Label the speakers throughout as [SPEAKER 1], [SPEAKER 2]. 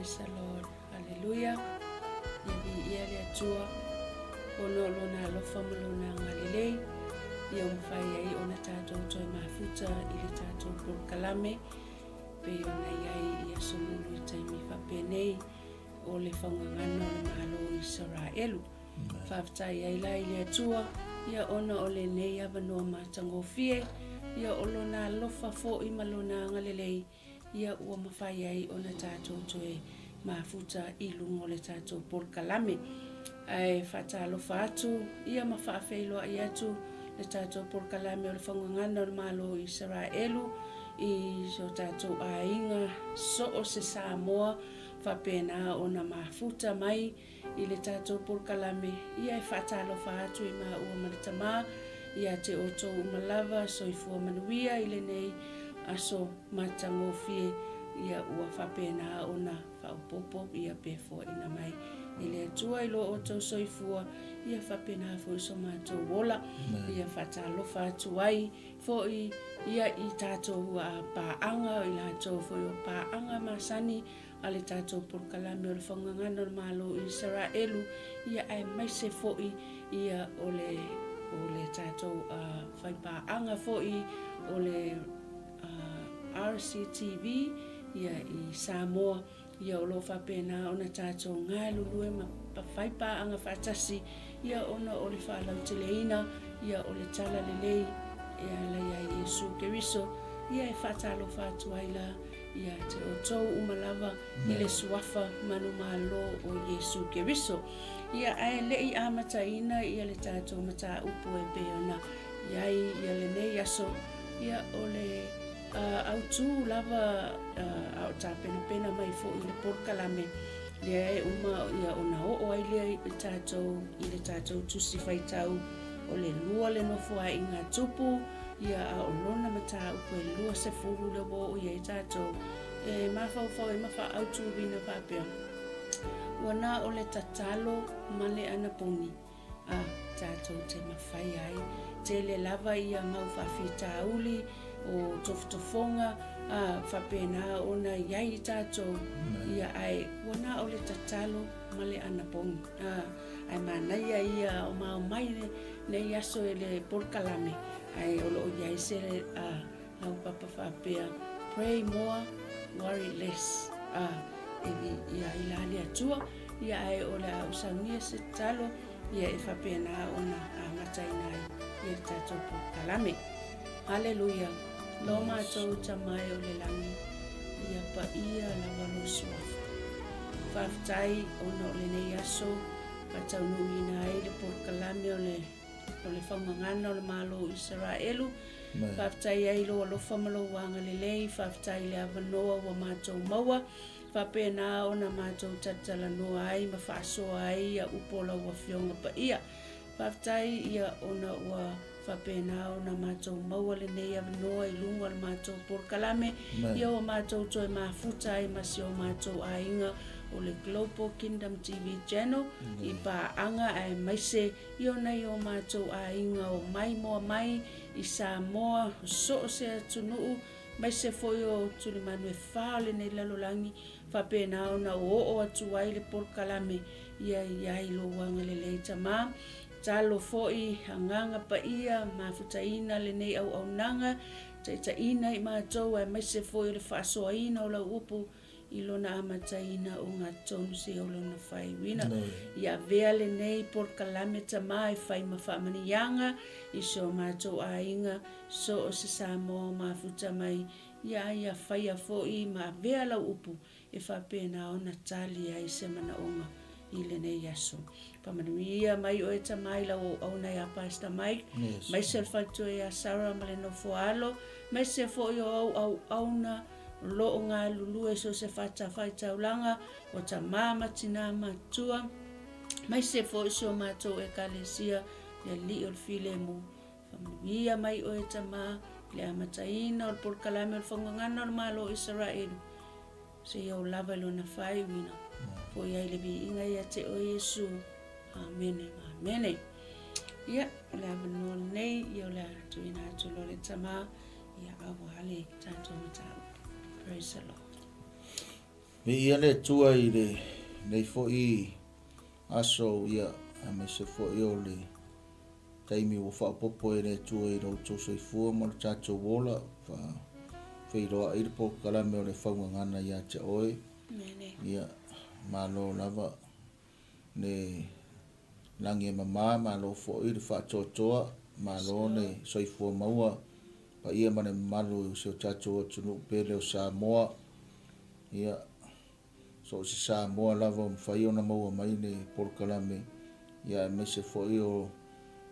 [SPEAKER 1] Praise the Lord. Hallelujah. Yabi ia le atua. Ono lona alofa malona ngalilei. Ia umwhai ai ona tātou toi mafuta i le tātou 𝚗𝚑𝚦𝗡. Pe ona iai ia somulu i taimi whapenei o le Faugagana o le Malo Isaraelu. Whawtai ai lai le atua. Ia ona o le nei avanoa matangofie. Ia olona alofa fo i malona ngalilei. Ia ua mawhai ai ona tātou toi mafuta i lungo le tātou 𝚗𝚑𝚦𝗡. Ai whatalofa atu, ia mawhaafeiloa i atu le tātou 𝚗𝚑𝚦𝗡 o le Faugagana o le Malo Isaraelu i so tātou ainga so o se Samoa whapena ona mafuta mai i le tātou 𝚗𝚑𝚦𝗡. Ia e whatalofa atu i maa ua maritama ia te oto umalava so i fua manuia i le nei aso matangofie ia ua whapena ona whaupopo ia pefo ina mai. Ele atua i lo oto soifua ia whapena fo so mātou wola ia whatalofa atu ai fo ia i tātou hua pāanga i lātou fo i o pāanga masani a le tātou 𝚗𝚑𝚦𝗡 o le Faugagana o le Malo Isaraelu ia ai maise fo ia o le tātou whai pāanga fo o le RCTV ia i Samoa ia o lo whapena ona tātou ngā lulue ma whaipa anga whatasi ia ona o le 𝚜𝚑𝚙𝚎𝚘𝚎 ia o le tala lelei ia leia Iesu Keriso ia e whatalo whatuaila ia te o tau umalava i le suafa manu malo o Iesu Keriso ia ai lei amataina ia le tātou mata upu e peona iai ia le nei aso ia o le autu lava au tāpena mai fo i le 𝚗𝚑𝚦𝗡 lea e uma ia ona o ai lea i le tātou tusi whaitau o le lua le nofo ai ngā tupu ia a o lona mata upu e lua se furu le wo ia i tātou e mawhau e mawha autu vina whapea wana o le tatalo male ana poni a tātou te mawhai ai te le lava ia mau whawhita uli o tofotofonga whapena ona iai tātou ia ai wana o le tatalo male ana pongi ai manaia ia o mao mai nei aso e le 𝚗𝚑𝚦𝗡 ai o loo iai se le au papa whapea pray more worry less ia i lali atua ia ai o le au saunia se talo ia e whapena ona mataina ai ia tātou 𝚗𝚑𝚦𝗡. Hallelujah. Lo mātou tamai o le langi ia pa ia lava lo suafa. Whawtai ona o le nei aso patau nuina ai le 𝚗𝚑𝚦𝗡 o le Faugagana o le Malo Isaraelu. Whawtai ai lo alofa malowanga lelei, whawtai le avanoa wa mātou maua. Whapena ona mātou tatalanoa ai ma whaasoa ai ia upola wa whionga pa ia. Whawtai ia ona ua whapena ona mātou maua le nei avanoa i lunga le mātou 𝚗𝚑𝚦𝗡 ia o mātou toi mafuta ai masi o mātou ainga o le Global Kingdom TV channel i pāanga ai maise i o nei o mātou ainga o mai moa mai i Samoa so se atunuu maise foi o tuli manu e whale nei lalolangi whapena ona o atu ai le 𝚗𝚑𝚦𝗡 ia i lo wanga le leita mā talo foi hanganga pa ia mafutaina le nei au nanga taitaina i mātou ai maise foi le whaasoaina o lau upu i lona amataina o ngā tonu se o lona whaiwina. Ia vea le nei 𝚗𝚑𝚦𝗡 mai whai ma whaamanianga i so mātou ainga so o se Samoa mafuta mai ia whaia foi ma vea lau upu e whapena ona tali ai se mana onga i le nei aso. Pamanuia mai o e tamai lau au nei a Pastor Mike, mai se whaitu e a Sarah ma le nofo alo, mai se foi o au auna lo ngā lulu e so se whaitaulanga o ta mama tina matua, mai se foi so mātou e kalesia le li o filemu. Pamanuia mai o e tamai le amataina o le 𝚗𝚑𝚦𝗡 o le Faugagana o le Malo Isaraelu. Se iau lava lo na whaiwina. Po iai le vi inga ia te o Iesu. Amene, amene. Ia, o le avanoa nei, ia o le atuina atu lo le tama, ia awa hale tātou matau. Praise the Lord.
[SPEAKER 2] Me ia le tua I le nei fo I aso ia a me se fo I o le taimi o whaapopo le tua I rau tō soifua ma le tātou wola whairoa I le po kalame o le Faugagana ia te oe ia malo lava ne langi mama malo fo I le whaatotoa malo ne soifua maua pa ia mane malo se o tātou tunu pele o Samoa ia so se Samoa lava mwhai ona maua mai ne polokalame ia me se fo I o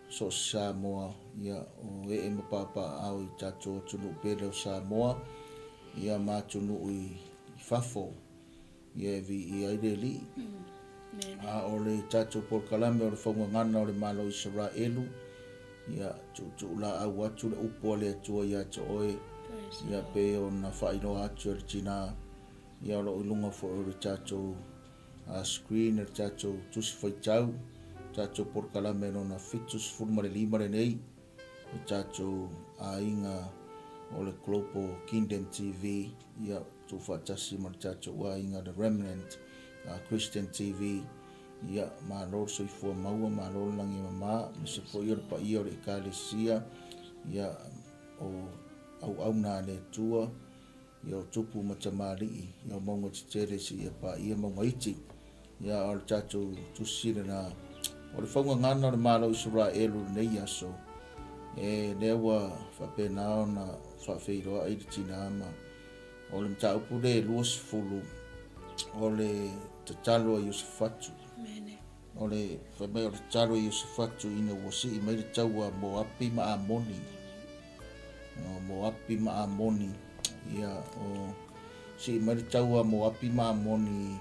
[SPEAKER 2] so Samoa ia o mapapa au I tātou tunu pele o Samoa ia mātunu I fafo ia vi I aire li a o le tātou polokalame o le Faugagana o le malo Isaraelu ia tu la au atu le upo le atua ia te oe ia pe o na whainoa atu le tina ia o lo ilunga fo o le tātou screen le tātou tusi whaitau tātou polokalame no na fitus fulmare limare nei le tātou a inga o le Global Kingdom TV ia tu whatasi ma le tātou a inga the Remnant Christian TV ia malo soifua maua malo langi mama me se po ia pa ia o le ekalesia ia o au na le tua ia o tupu matamali ia o maunga titere si ia pa ia maunga iti ia o le tātou tusire na o le Faugagana o le malo Isaraelu nei aso lewa whapenao na whawheiroa I le tina ama o le mtaupu le luas fulu o le tatalo a Iosefatu o le whamai o le talo I Iosefatu ina wasi I mai le taua Moapi ma Amoni Moapi ma Amoni ia o si mai le taua Moapi ma Amoni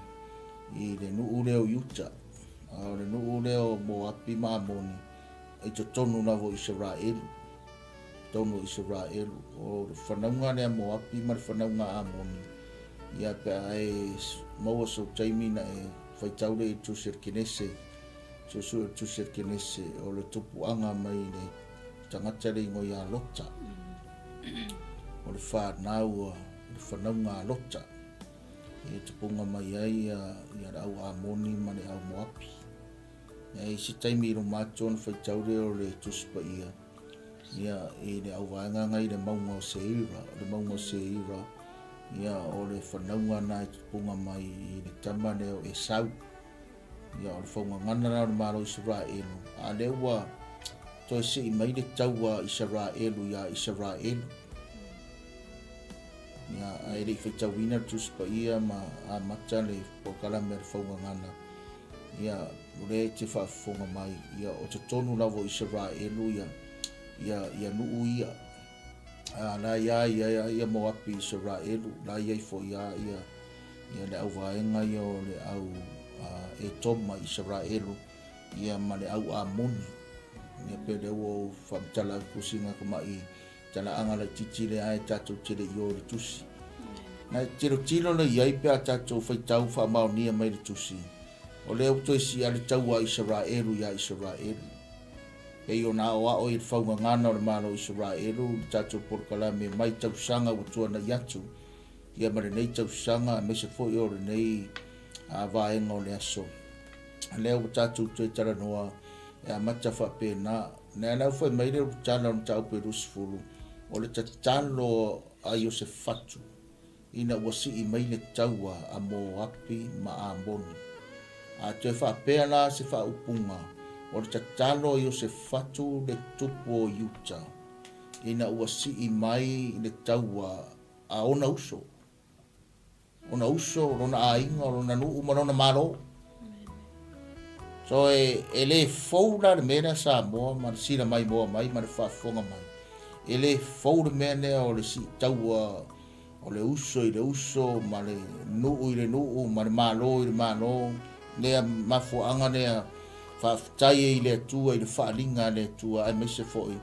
[SPEAKER 2] I le nuu leo Utah o le nuu leo Moapi ma Amoni I to tonu lavo Isaraelu tonu Isaraelu o le whanaunga lea Moapi ma le whanaunga Amoni ia pe ai maua so taimi na whaitau le 𝚟𝚑𝚘𝚎 o le tupuanga mai le tangata le ngoi a lota o le whanau le whanaunga a lota e tupunga mai ai ia au Amoni ma le au Moapi ia si taimi ro mato na whaitau le o le tuspa ia le au vaenga ngai le maunga o 𝚟𝚑𝚘 ia o le whanaunga na tupunga mai I le tamane o Esau ia o le Faugagana na o le malo Isaraelu a lewa toi si I mai le taua Isaraelu ia Isaraelu ia ai le whaitauina tuspa ia ma a mata le polokalame le Faugagana ia le te whaafonga mai ia o te tonu lavo Isaraelu ia nuu ia la ia Moapi Isaraelu la ia fo ia le au vaenga ia o le au toma Isaraelu ia ma le au Amoni ia pe le o whamtala kusinga kumai tala anga le titi le ai tātou tele I o le tusi na tilo le iai pe a tātou whaitau whamaunia mai le tusi o le auto isi a le taua Isaraelu ia Isaraelu e o na o I le Faugagana o le malo Isaraelu le tātou polokalame mai tausanga o tuana I atu ia ma le nei tausanga me se fo I o le nei a vaenga o le aso leo tātou tui tara noa e a mata whapena nea nau whai mai le tala o tau pe rusfulu o le tatalo a Iosefatu ina wasi I mai le taua a Moapi ma Amoni a tue whapea la se whaupunga o le tatalo a Iosefatu le tupu o Utah ina wasi I mai le taua a ona uso rona ainga rona nuu ma rona malo so le foula le mena Samoa ma sila mai moa mai ma le whaafonga mai le foula mene o le si taua o le uso ma le nuu I le nuu ma le malo lea mafuanga lea whaftai I le atua I le whaalinga le atua ai mese foi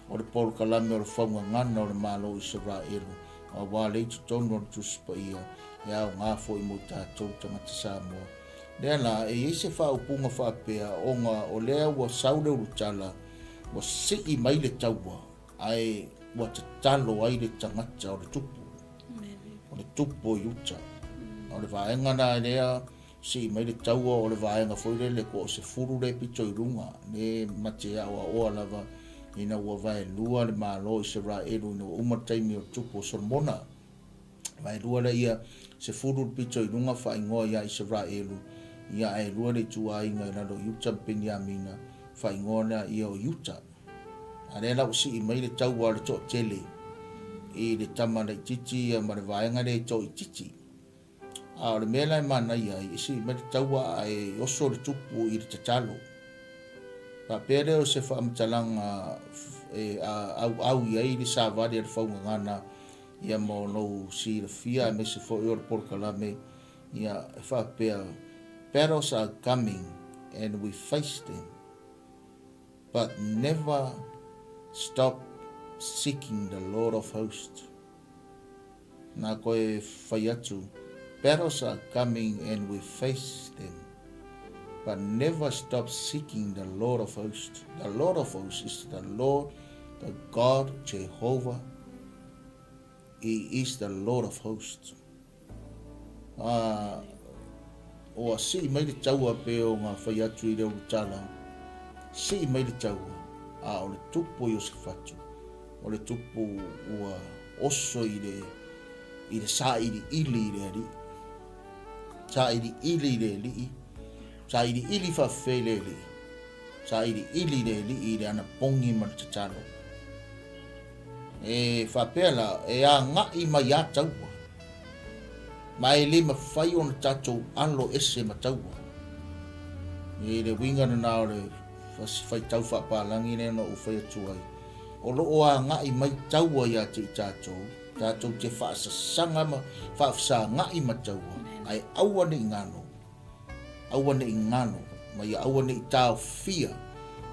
[SPEAKER 2] o le polokalame o le Faugagana o le malo Isaraelu a wale tu tonu o le tuspa ia ia o ngā foi mo tātou tangata Samoa lea la se whaupunga whapea o lea ua saule urutala ua sii mai le taua ai ua tatalo ai le tangata o le tupu o Utah O le vaenga na lea si mai le taua o le vaenga foi le ko se furu le pito i runga. Ne matea o lava ina ua vai lua le Malo Isaraelu no umataimi o tupu o Solomona. Vai lua le ia se furu le pito i runga fa ingoa ia Isaraelu. Ia e lua le tua inga ina lo 𝚗𝗚𝗏𝗡𝗏𝗏 fa ingoa na ia o 𝚘𝗚. Are la usi mai le taua le 𝚘𝚒𝚙𝚎𝚘 i le tama le titi ia ma le vaenga le 𝚘𝚗𝚎. A le mea lai mana ia isi mai le taua ai oso le tupu i le tatalo. Pa pere o se whaamatalanga au iai le sāwari le Faugagana ia mo no si le fia me se fo i o le 𝚘𝚘𝚙𝚢𝚑𝚝 ia whapea battles are coming and we face them, but never stop seeking the Lord of hosts. Nā koe whai atu, battles are coming and we face them, but never stop seeking the Lord of hosts. The Lord of hosts is the Lord, the God Jehovah. He is the Lord of hosts. O si mai le taua pe o ngā whai atu i reo tala. Si mai le taua. O le tupu i o se whatu. O le tupu ua oso i le sa ili ili i le ali. Sa ili ili i le li. Sa ili ili whawhi le li. Sa ili ili le li i le ana pongi ma le tatalo. E whapela e a ngai mai a taua. Mai le ma whai o na tatou alo ese ma taua. E le winga na o le whai tau whapalangi ne no u whai atu ai. O loo a ngai mai taua ia te i tatou. Tatou te whaasasanga ma whaafasa ngai ma taua. Ai aua ne i ngano. Aua ne i ngano. Mai aua ne i tau fia.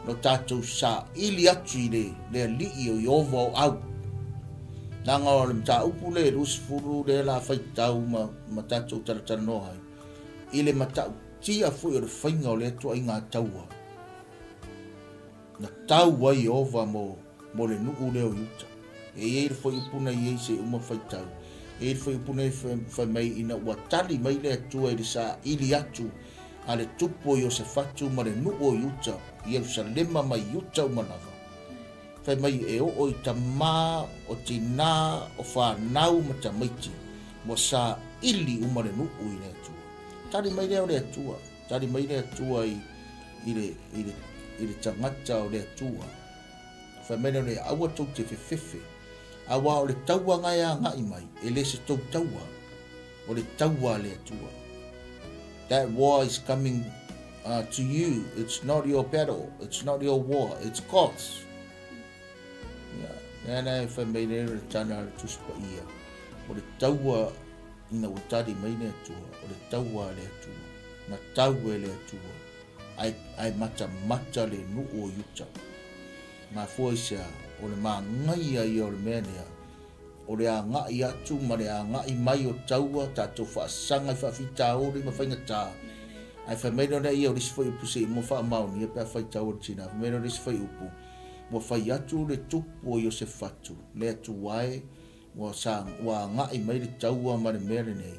[SPEAKER 2] No tatou sa ili atu i le lii o i ova o au. Nanga o le mta upu le rusfuru le la whai tau ma tatou taratara no hai. I le matau tia fui o le whainga o le atua i ngā taua. Na tau wai ova mo le nuu leo yuta. E le whai upuna i se uma whai tau. E le whai upuna i whai mai ina ua tali mai le atua i le sa ili atu. A le tupo i o se whatu ma le nuu o yuta. I Jerusalema mai yuta umanawa. Whai mai e o i ta mā o tina o whanau ma ta maiti. Mo sa ili umare nuu i le atua. Tari mai leo le atua. Tari mai le atua i le tangata o le atua. Whai mai leo le awa tau te whewhewe. Awa o le taua ngai a ngai mai. E le se tau taua. O le taua le atua. That war is coming to you. It's not your battle. It's not your war. It's God's. Nana whai mai leo le tana le tuspa ia. O le taua ina utari mai le atua. O le taua le atua. Na tau e le atua. Ai mata le nuu o yuta. Ma fua isa o le maa ngai ai o le mea lea. O le a ngai atu ma le a ngai mai o taua. Tatou whaasanga i whawhita o le ma whainga tā. Ai whai mai leo ia o lisi whai upu se mo wha mauni. E pia whai tau o tina. Whai mai leo lisi whai upu. Mo whai atu le tupu o i o se whatu. Le atu wae. Wa ngai mai le taua ma le mea le nei.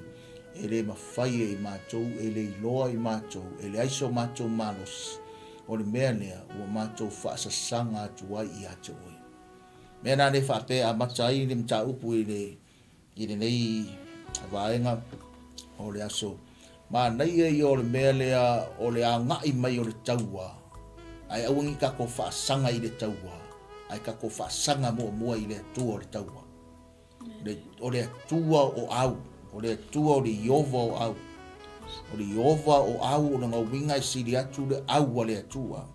[SPEAKER 2] E le mawhai e i mātou, e le iloa i mātou, e le aiso mātou malos. O le mea lea, ua mātou whaasasanga atu ai i atu oi. Mea nā le whape a matai le mta upu i le nei vaenga o le aso. Mā nei e o le mea lea, o le a ngai mai o le taua. Ai awangi kako whaasanga i le taua. Ai kako whaasanga mua i le atua o le taua. O le atua o au. O le atua o le iova o au. O le iova o au o nga winga e siri atu le au a le atua.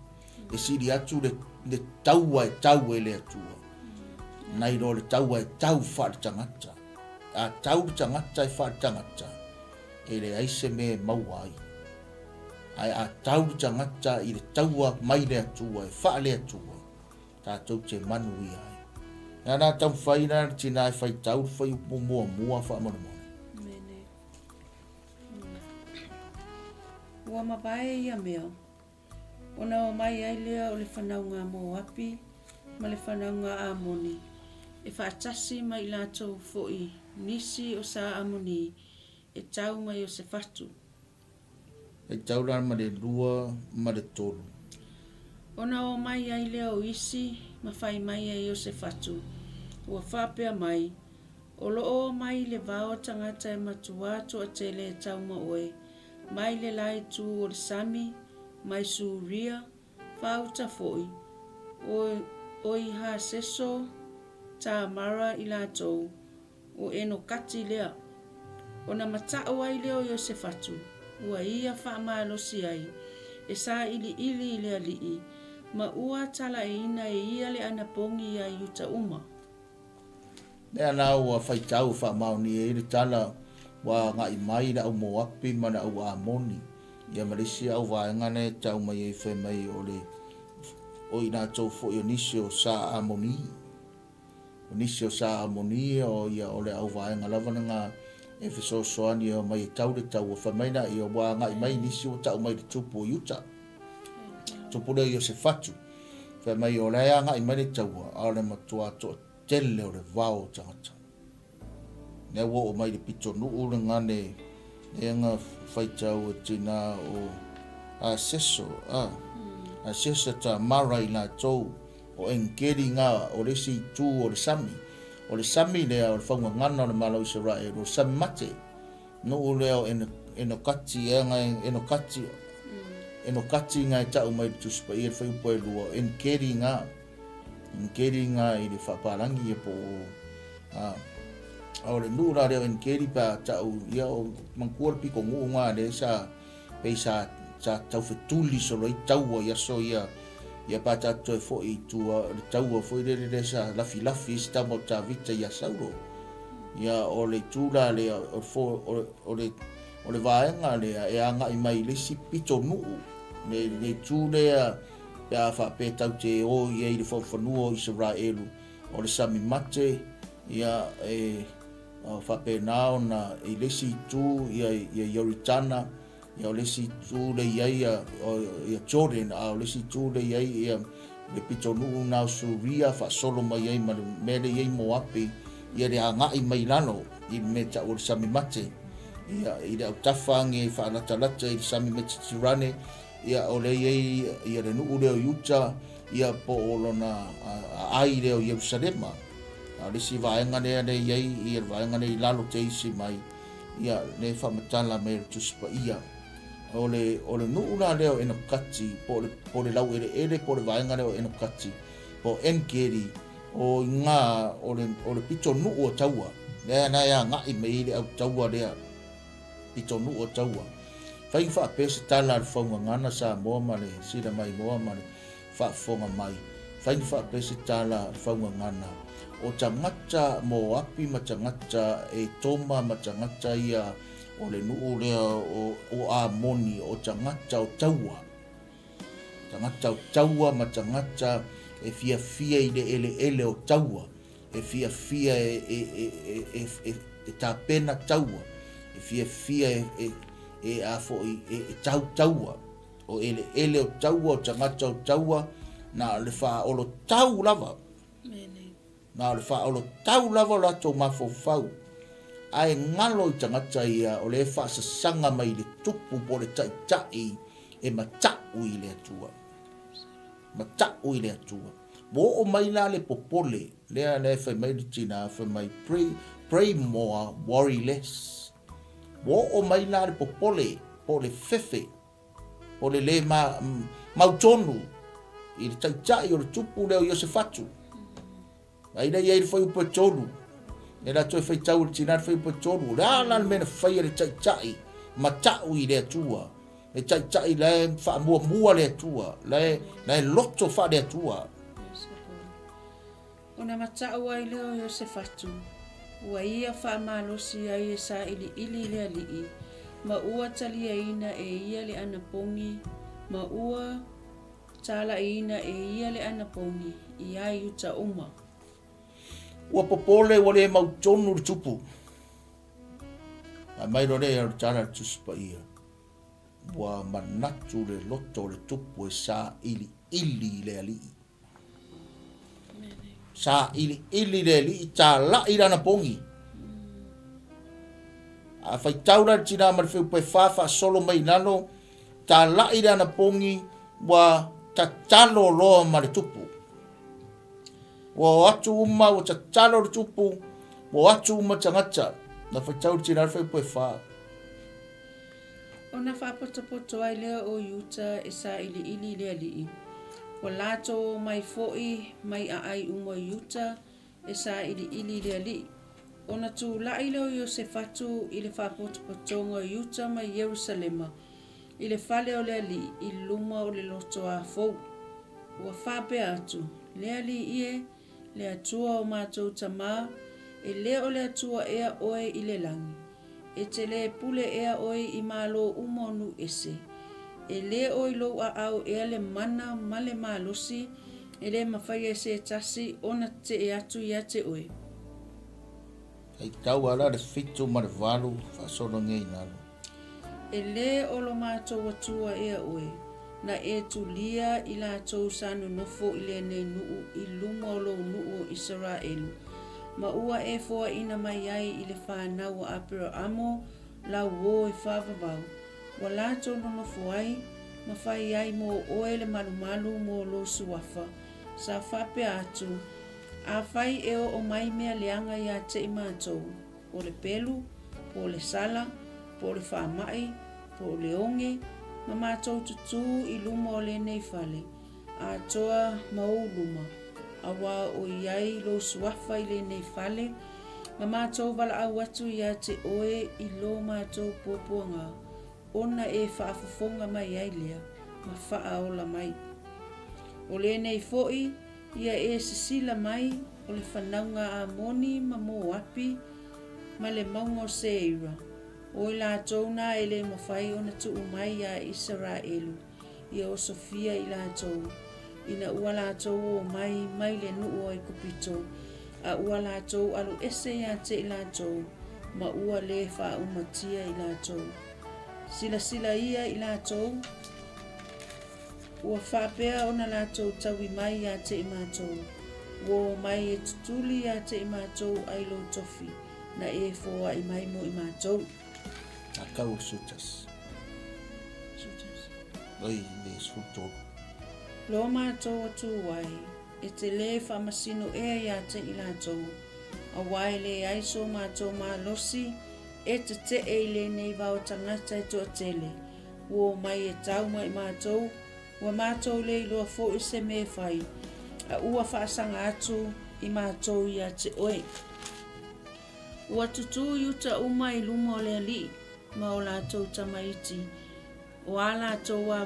[SPEAKER 2] E siri atu le taua e tau e le atua. Nai ro le taua e tau whaatangata. A tau tangata e whaatangata. E le aise me mauai. Ai a tau tangata i le taua mai le atua e wha le atua. Tātou te manu i ai. Nā tau whaina tina e whai tau whai upo mua wha amana.
[SPEAKER 1] Ua mawae ia mea. Ona o mai ai lea o le whanaunga mō api, ma le whanaunga amoni. E whaatasi mai lātou fo'i nisi o sa amoni, e tau mai o se fatu.
[SPEAKER 2] E tau la ma le lua ma le tolu.
[SPEAKER 1] Ona o mai ai leo isi, ma fai mai ai o se fatu. Ua whapea mai, o loo mai le vao tangata e matuato a tele e tau ma oe. Mai le lai tu o le sami, mai suria, whauta foi. O i ha seso, ta mara i la tou, o eno kati lea. Ona matao ai leo i o se fatu, ua ia wha maalosi ai, e sa ili i lea lii, ma ua tala e ina e ia le anapongi ai uta uma.
[SPEAKER 2] Nea na ua whaitau wha mauni e le tala wa ngai mai na au moapi ma na au amoni. Ia Malaysia au vaengane tau mai e whai mai o le o ina tau fo i onisio sa amoni. Onisio sa amoni o ia o le au vaenga lavana ngā e whiso soani o mai e tau le tau o whai mai na i o wa ngai mai inisio tau mai le tupu o yuta. Tupu le i o se fatu. Whai mai o lea ngai mai le tau a le matua to tele o le vao tangata. Nea wo o mai le pito nuu le ngane e ngā whaitau e tina o a seso a seso ta mara i la tau o engeri ngā o le si tū o le sami. O le sami lea o le Faugagana o le Malo Isaraelu o sami mate. Nuu lea o eno kati e ngai eno kati ngai tau mai le tuspa i e whaiupo e lua engeri ngā i le whaparangi e po o le nuu la leo engeri pa tau ia o mangkua le piko ngu ngā le sa peisa sa tau whetuli so roi taua ia so ia pa tatu e fo i tua le taua fo i le sa lafi isi tamo ta vita ia sauro ia o le tūla le o le vaenga le e anga i mai le si pito nuu le tūlea pe a whape tau te o ia i le whawhanua o Isaraelu o le sami mate ia e whape nao na i lesi tū ia Yoritana ia o lesi tū le ia Jordan a o lesi tū le ia le pito nuu nao suria wha solo mai ai mele iei moapi ia le angai mai lano i meta o le sami mate ia i le au tafangi wha alatalata i le sami mete tirane ia o le ia le nuu leo yuta ia po olo na ai leo Yerusalema a le si vaenga lea le iei ia vaenga le lalo te isi mai ia le whamatala me le tuspa ia o le nuu na leo eno kati po le lau ele po le vaenga leo eno kati po engeri o ngā o le pito nuu o taua lea na ia ngai mei le au taua lea pito nuu o taua Fai wha pese tala le Faugagana sa moa ma le sila mai moa ma le whaafonga mai. Fai wha pese tala le Faugagana. O tangata mo api ma tangata e toma ma tangata ia o le nuu lea o a moni o tangata o taua. Tangata o taua ma tangata e fia i le ele o taua. E fia e tapena taua. E fia e a fo e taua o ele o taua o tangata o taua na le fa o lo tau lava na le fa o lo tau lava la to mafofau ai ngalo i tangata ia o le fa sanga mai le tupu po le tai e matau i le atua bo o mai la le popole le fa mai le tina fa mai pray more worry less wo o mai la le popole po le fefe po le mautonu i le taitai o le tupu leo Iosefatu ai nei ai le fai upo tonu e la toi fai tau le tina fai upo tonu la le mena fai le taitai matau i le atua le taitai le fa mua le atua le loto fa le atua
[SPEAKER 1] ona matau ai leo Iosefatu ua ia whaamalosi ai e sa ili lea lii, ma ua talia ina e ia le anapongi, ma ua tala ina e ia le anapongi, i ai uta uma.
[SPEAKER 2] Ua popole ua le mautonu le tupu. A mai rore ar tala tuspa ia. Ua manatu le loto le tupu e sa ili lea lii. Sa ili le li ta la ira na pongi a fai taura tina ma fe pe fa solo mai nano ta la ira na pongi wa ta talo lo ma le tupu wa atu uma wa ta talo le tupu wa atu uma tangata na fai taura tina fe pe fa
[SPEAKER 1] Ona whapotopoto ai lea o Utah e sa ili lea lii. Wa lato mai foi mai a ai umo Utah e sa ili lea lii. Ona tu lai leo yo se fatu i le whapotopotonga Utah mai Yerusalema. I le fale o lea lii i luma o le loto a fou. Wa whape atu lea lii ie lea tua o mātou tamā e lea o lea tua ea oe i le langi. E te le pule ea oi i Malo umonu ese. E le oi lo a au ea le mana ma le malosi e le mawhai e se tasi ona te e atu ia te oi.
[SPEAKER 2] ai tau ala le fitu ma le valu fa solo ngei nalo
[SPEAKER 1] E le o lo mātou atua ea oi. Na e tu lia i la tau sanu nofo i le nei nuu i luma o lo nuu o Isaraelu. Ma ua e foa ina mai ai i le whanau a apera amo la uo e whavavau. Wa lato no fuai, ma whai ai mo oe le malumalu mo lo suafa. Sa whape atu, a whai e o mai mea leanga i a te i mātou. Po le pelu, po le sala, po le whamai, po le onge, ma mātou tutu i luma o le nei whale. A toa mauluma. Awa o iai lo suafa i le nei fale, ma mātou wala au atu i a te oe i lo mātou pōpuanga. Ona e whaafafonga mai ai lea, ma wha ola mai. O le nei foi, ia e sisila mai, o le whanaunga a moni ma mō api, ma le maungo 𝚟𝚒𝚍. O i la tōna e le mawhai ona tu umai a Isaraelu, ia o Sofia i la tōna. Ina ua lātou o mai le nuu o i kupito. A ua lātou alu ese ia te i lātou. Ma ua le wha umatia i lātou. Sila ia i lātou. Ua whapea ona lātou tawi mai ia te i mātou. Wo mai e tutuli ia te i mātou ai lo tofi. Na e fōa i mai mo i mātou.
[SPEAKER 2] a kau sutas oi le suto
[SPEAKER 1] Lo mātou atu wai, e te le whamasino ea ia te i lātou. A wai le aiso mātou mā losi, e te e le nei wau tangata e toa tele. Wo mai e tau mai mātou, wa mātou le iloa fo i se me whai. A ua whaasanga atu i mātou ia te oe. Ua tutu yuta uma i luma o lea li, ma o lātou tamaiti. O a lātou wā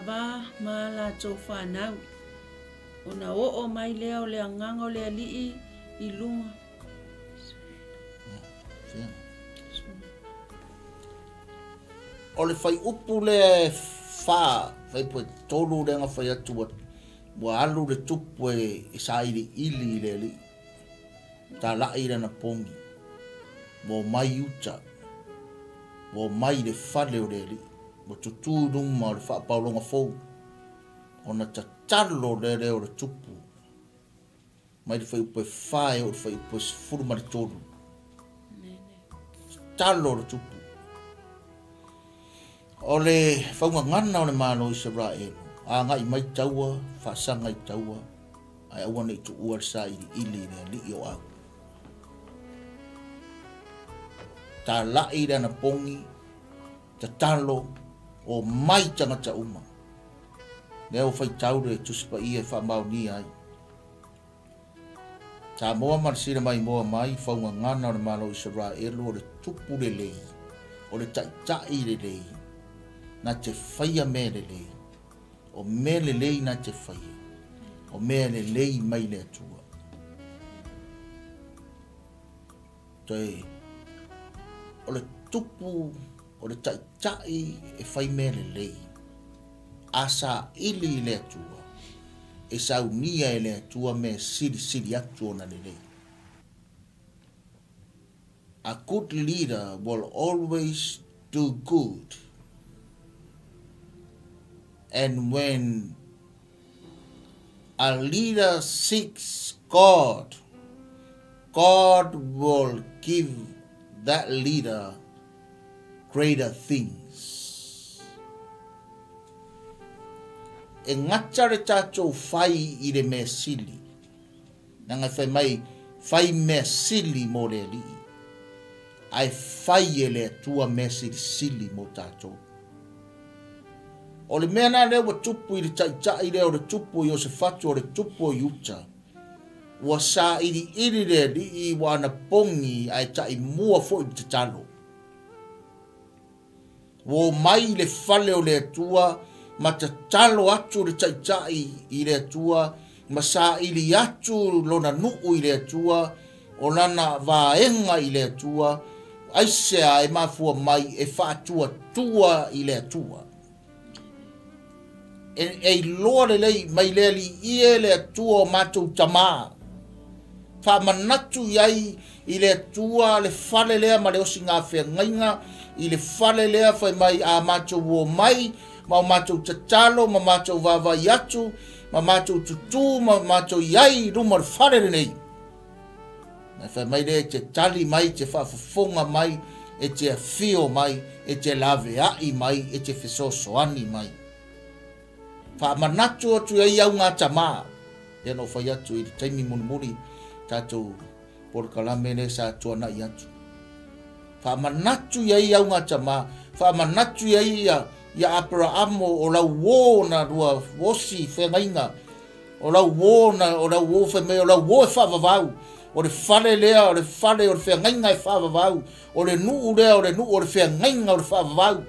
[SPEAKER 1] ma lātou whanau. O na o mai lea o lea nganga o lea lii i luma.
[SPEAKER 2] o le fai upu le fa fai po tolu le nga fai atu wa alu le tupu e sa ili le li ta la ira na pongi mo mai uta mo mai le fale o le li mo tutu numa o le fa paulonga fou ona ta talo le o le tupu mai le fai upu e fai o le fai upu e furu ma le tolu talo le tupu o le Faugagana o le Malo Isaraelu a ngai mai taua whaasanga i taua ai aua nei tu ua sa ili le li o au ta lai na pongi ta talo o mai tangata uma leo fai tau le tuspa ia wha mau ni ai ta moa marsira mai moa mai Faugagana o le Malo Isaraelu o le tupu le lei o le tai le lei na te whaia me le lei. O me le lei na te whaia. O me le lei mai le atua. Toi, o le tupu, o le tai e whai me le lei. Asa ili le atua. E sau nia e le atua me siri atua na le lei. A good leader will always do good. And when a leader seeks God, God will give that leader greater things. E ngata re tātou whai I re mea sili. Nanga whai mea sili mo re li. Ai whai e le tua mea sili mo tātou. O le mea nā leo wa tupu I le tai leo le tupu I o se fatu o le tupu I uta. Wa sa iri le li I wana pongi ai tai mua fo I te talo. Wo mai le fale o le tua ma te talo atu le tai I le tua ma sa iri atu lona nuu I le tua o lana vaenga I le tua aisea e mafua mai e whaatua tua I le tua. E loa le lei mai le li ie le tua o mātou tamaa. Wha manatu iai I le tua le whale lea ma le osi ngā whea ngainga I le whale lea whai mai a mātou uo mai ma o mātou tatalo ma mātou wawa iatu ma mātou tutu ma mātou iai ruma le whale le nei. Na whai mai le te tali mai te whaafafonga mai e te whio mai e te lawe ai mai e te whesosoani mai. Wha manatu atu ai au ngā tamaa. E no whai atu I taimi munimuri tātou porkalame ne sa tuana I atu. Wha manatu ai au ngā tamaa. Wha manatu ai ia Abraham o lau wō na rua wosi whengainga. O lau wō na o lau wō whemei o lau wō e whavavau. O le whale lea o le whale o le whengainga e whavavau. O le nuu lea o le nuu o le whengainga o le whavavau.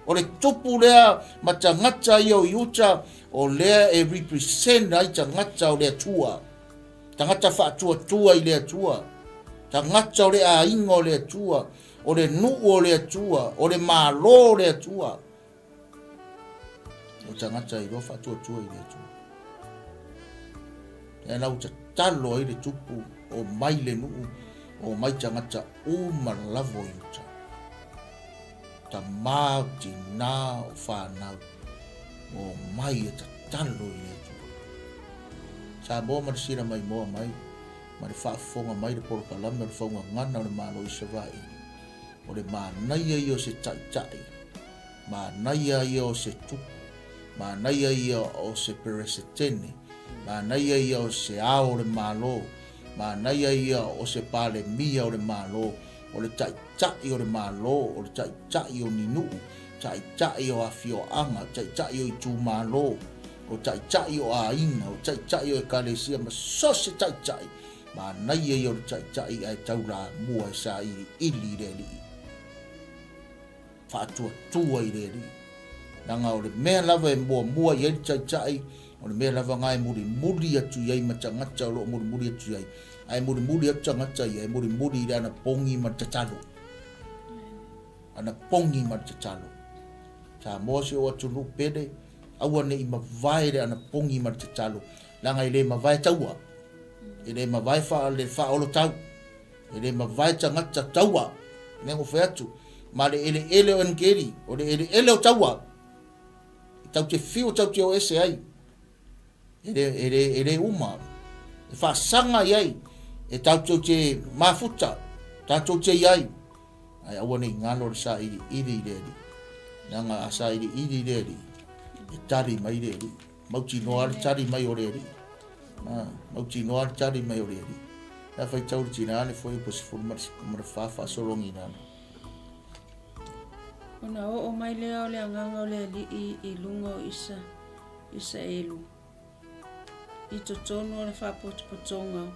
[SPEAKER 2] O le tupu lea ma tangata I o iuta o lea e represent ai tangata o lea tua. Tangata whaatua tua I lea tua. Tangata o lea ingo o lea tua. O le nuu o lea tua. O le malo o lea tua. O tangata I roa whaatua tua I lea tua. E nau ta talo I le tupu o mai le nuu o mai tangata umalavo iuta. Ta mau ti nā o whānau o mai e ta talo I le tua. Sa mō marisira mai moa mai, ma le whaafonga mai le porokalame o le Faugagana o le Malo Isaraelu. O le mānaia I o se 𝚟𝚑𝚙𝚢𝚑, mānaia I o se tupu, mānaia I o se peresetene, mānaia I o se ao o le Malo, mānaia I o se palemia o le Malo, o le 𝚟𝚑𝚙𝚢𝚑 o le Malo, o le 𝚟𝚑𝚙𝚢𝚑 o ninuu, 𝚟𝚑𝚙𝚢𝚑 o awhioanga, 𝚟𝚑𝚙𝚢𝚑 o tumalo, o 𝚟𝚑𝚙𝚢𝚑 o ainga, o 𝚟𝚑𝚙𝚢𝚑 o kalesia, ma sose 𝚟𝚑𝚙𝚢𝚑, ma naia I o le 𝚟𝚑𝚙𝚢𝚑 ai taura mua e sa ili le li. Whaatua tua I le li. Nanga o le mea lava e mua I le 𝚟𝚑𝚙𝚢𝚑, o le mea lava ngai muri atu iai ma tangata o lo muri atu iai. Ai muri atu tangata iai, muri I ana pongi ma tatalo. Ana pongi ma tatalo. Sa moa se o atu lupede, aua ne I mawai le ana pongi ma tatalo. Langa I le mawai taua. I le mawai le whaolo tau. I le mawai tangata taua. Nengo whai atu. Ma le ele o ngeri, o le ele o taua. Tau te whio tau te o ese ai. Ele uma. E whaasanga iai. E tau te mafuta. Tau te iai. Ai aua nei ngalo le sa iri le li. Nanga a sa iri le li. E tari mai le li. Mauti noa le tari mai o le li. Mauti noa le tari mai o le li. Ia whai tau le tina ane fwoi po se fulu mara whawha solongi nana.
[SPEAKER 1] Ona o mai lea o le anganga o le li I lunga o Isaraelu. I totonu o le whapotonga.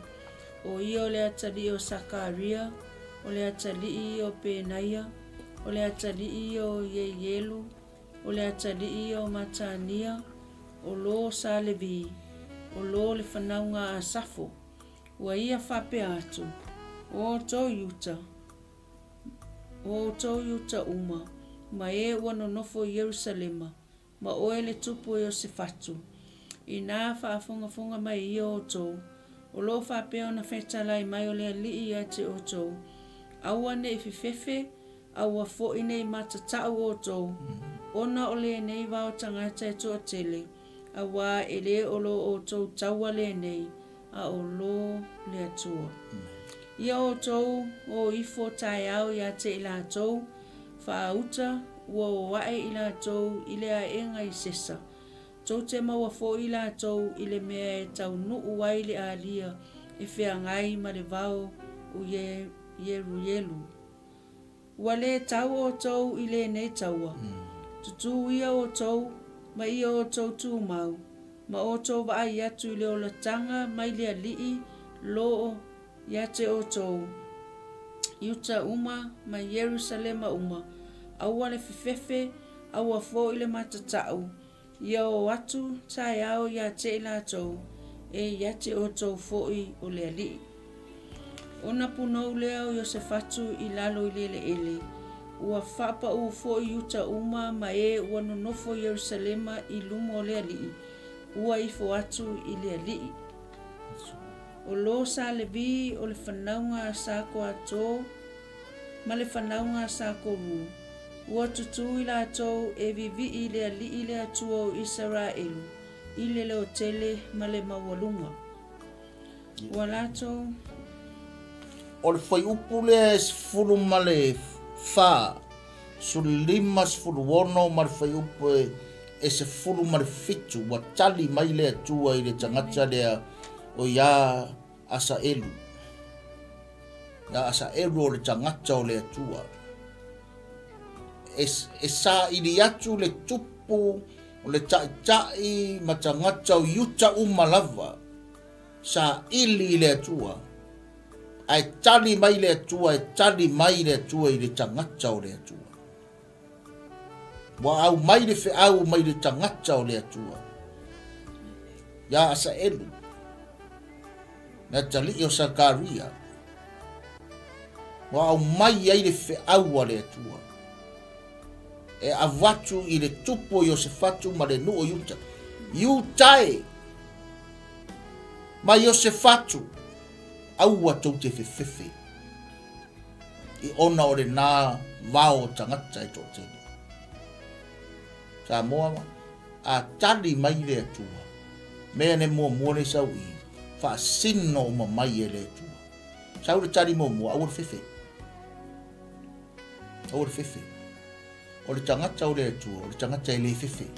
[SPEAKER 1] O ia o le atali o Sakaria, o le atali o Penaia, o le atali o 𝚗𝚗𝚗𝚗, o le atali o Matania, o lo Salevi, o lo le whanaunga a Safo. Ua ia whape atu, o tō Yuta uma, ma e ua nonofo Yerusalema, ma oe le tupu o se fatu. I nā whaafongafonga mai I o tō, o lo whapea o na whetalai mai o le alii a te o tō. Aua ne I whiwhewhe, aua fo I nei matatau o tō. Ona o le nei wao tangata e tō tele, awa e le o lo o tō taua le nei, a o lo le atua. Ia o tō o ifo tai au ia te ila tō, whaauta ua wae i lātou i le aenga i sesa. Tau te maua fo i lātou i le mea e tau nuu wai le alia e whea ngai ma le vau u Isaraelu. Ua le tau o tau i le nei taua. Tutu ia o tau, ma ia o tau tu mau. Ma o tau wa ai atu i le o la tanga mai le alii loo ia te o tau. 𝚘𝚞𝚜𝚒𝚑 ma Yerusalema uma. Aua le fefefe, aua fo i le matatau. Ia o atu tae au ia te i lātou. E ia te o tau fo i o le alii. Ona punou leo Iosefatu i lalo i lele ele. Ua whapa u fo i 𝚘𝚜𝚑 ma e ua nonofo Yerusalema i lumo le alii. Ua i fo atu i le alii. O lo sa le vi o le whanaunga sa ko ato, ma le whanaunga sa ko ru. Ua tutu i lātou e vivi i le alii le atua o Isaraelu, i le leo tele ma le mawalunga. Ua lātou
[SPEAKER 2] o le whai upu le sifuru ma le wha, su lima sifuru wono ma le whai upu e sifuru ma le fitu, wa tali mai le atua i le tangata lea o ia Isaraelu. Ia Isaraelu o le tangata o le atua. E sa ili atu le tupu o le tai ma tangata o 𝚘𝚑𝚑𝚗 lava. Sa ili le atua. Ai tali mai le atua, e tali mai le atua i le tangata o le atua. Wa au mai le au mai le tangata o le atua. Ia Isaraelu. Na tali o Faugagana. Wa au mai ai le au o le atua. E avatu i le tupu o Iosefatu ma le nuu o Iuta. Iutae. Ma Iosefatu. Au atou te whewhiwhi. I ona o le nā wao tangata e tō tēne. Sa moa a tali mai le atua. Mea ne mua le sau i. Wha sino o ma mai e le atua. Sau le tali mua, au le whewhi. Au le whewhi. O le tangata o le atua, o le tangata e le whewhi.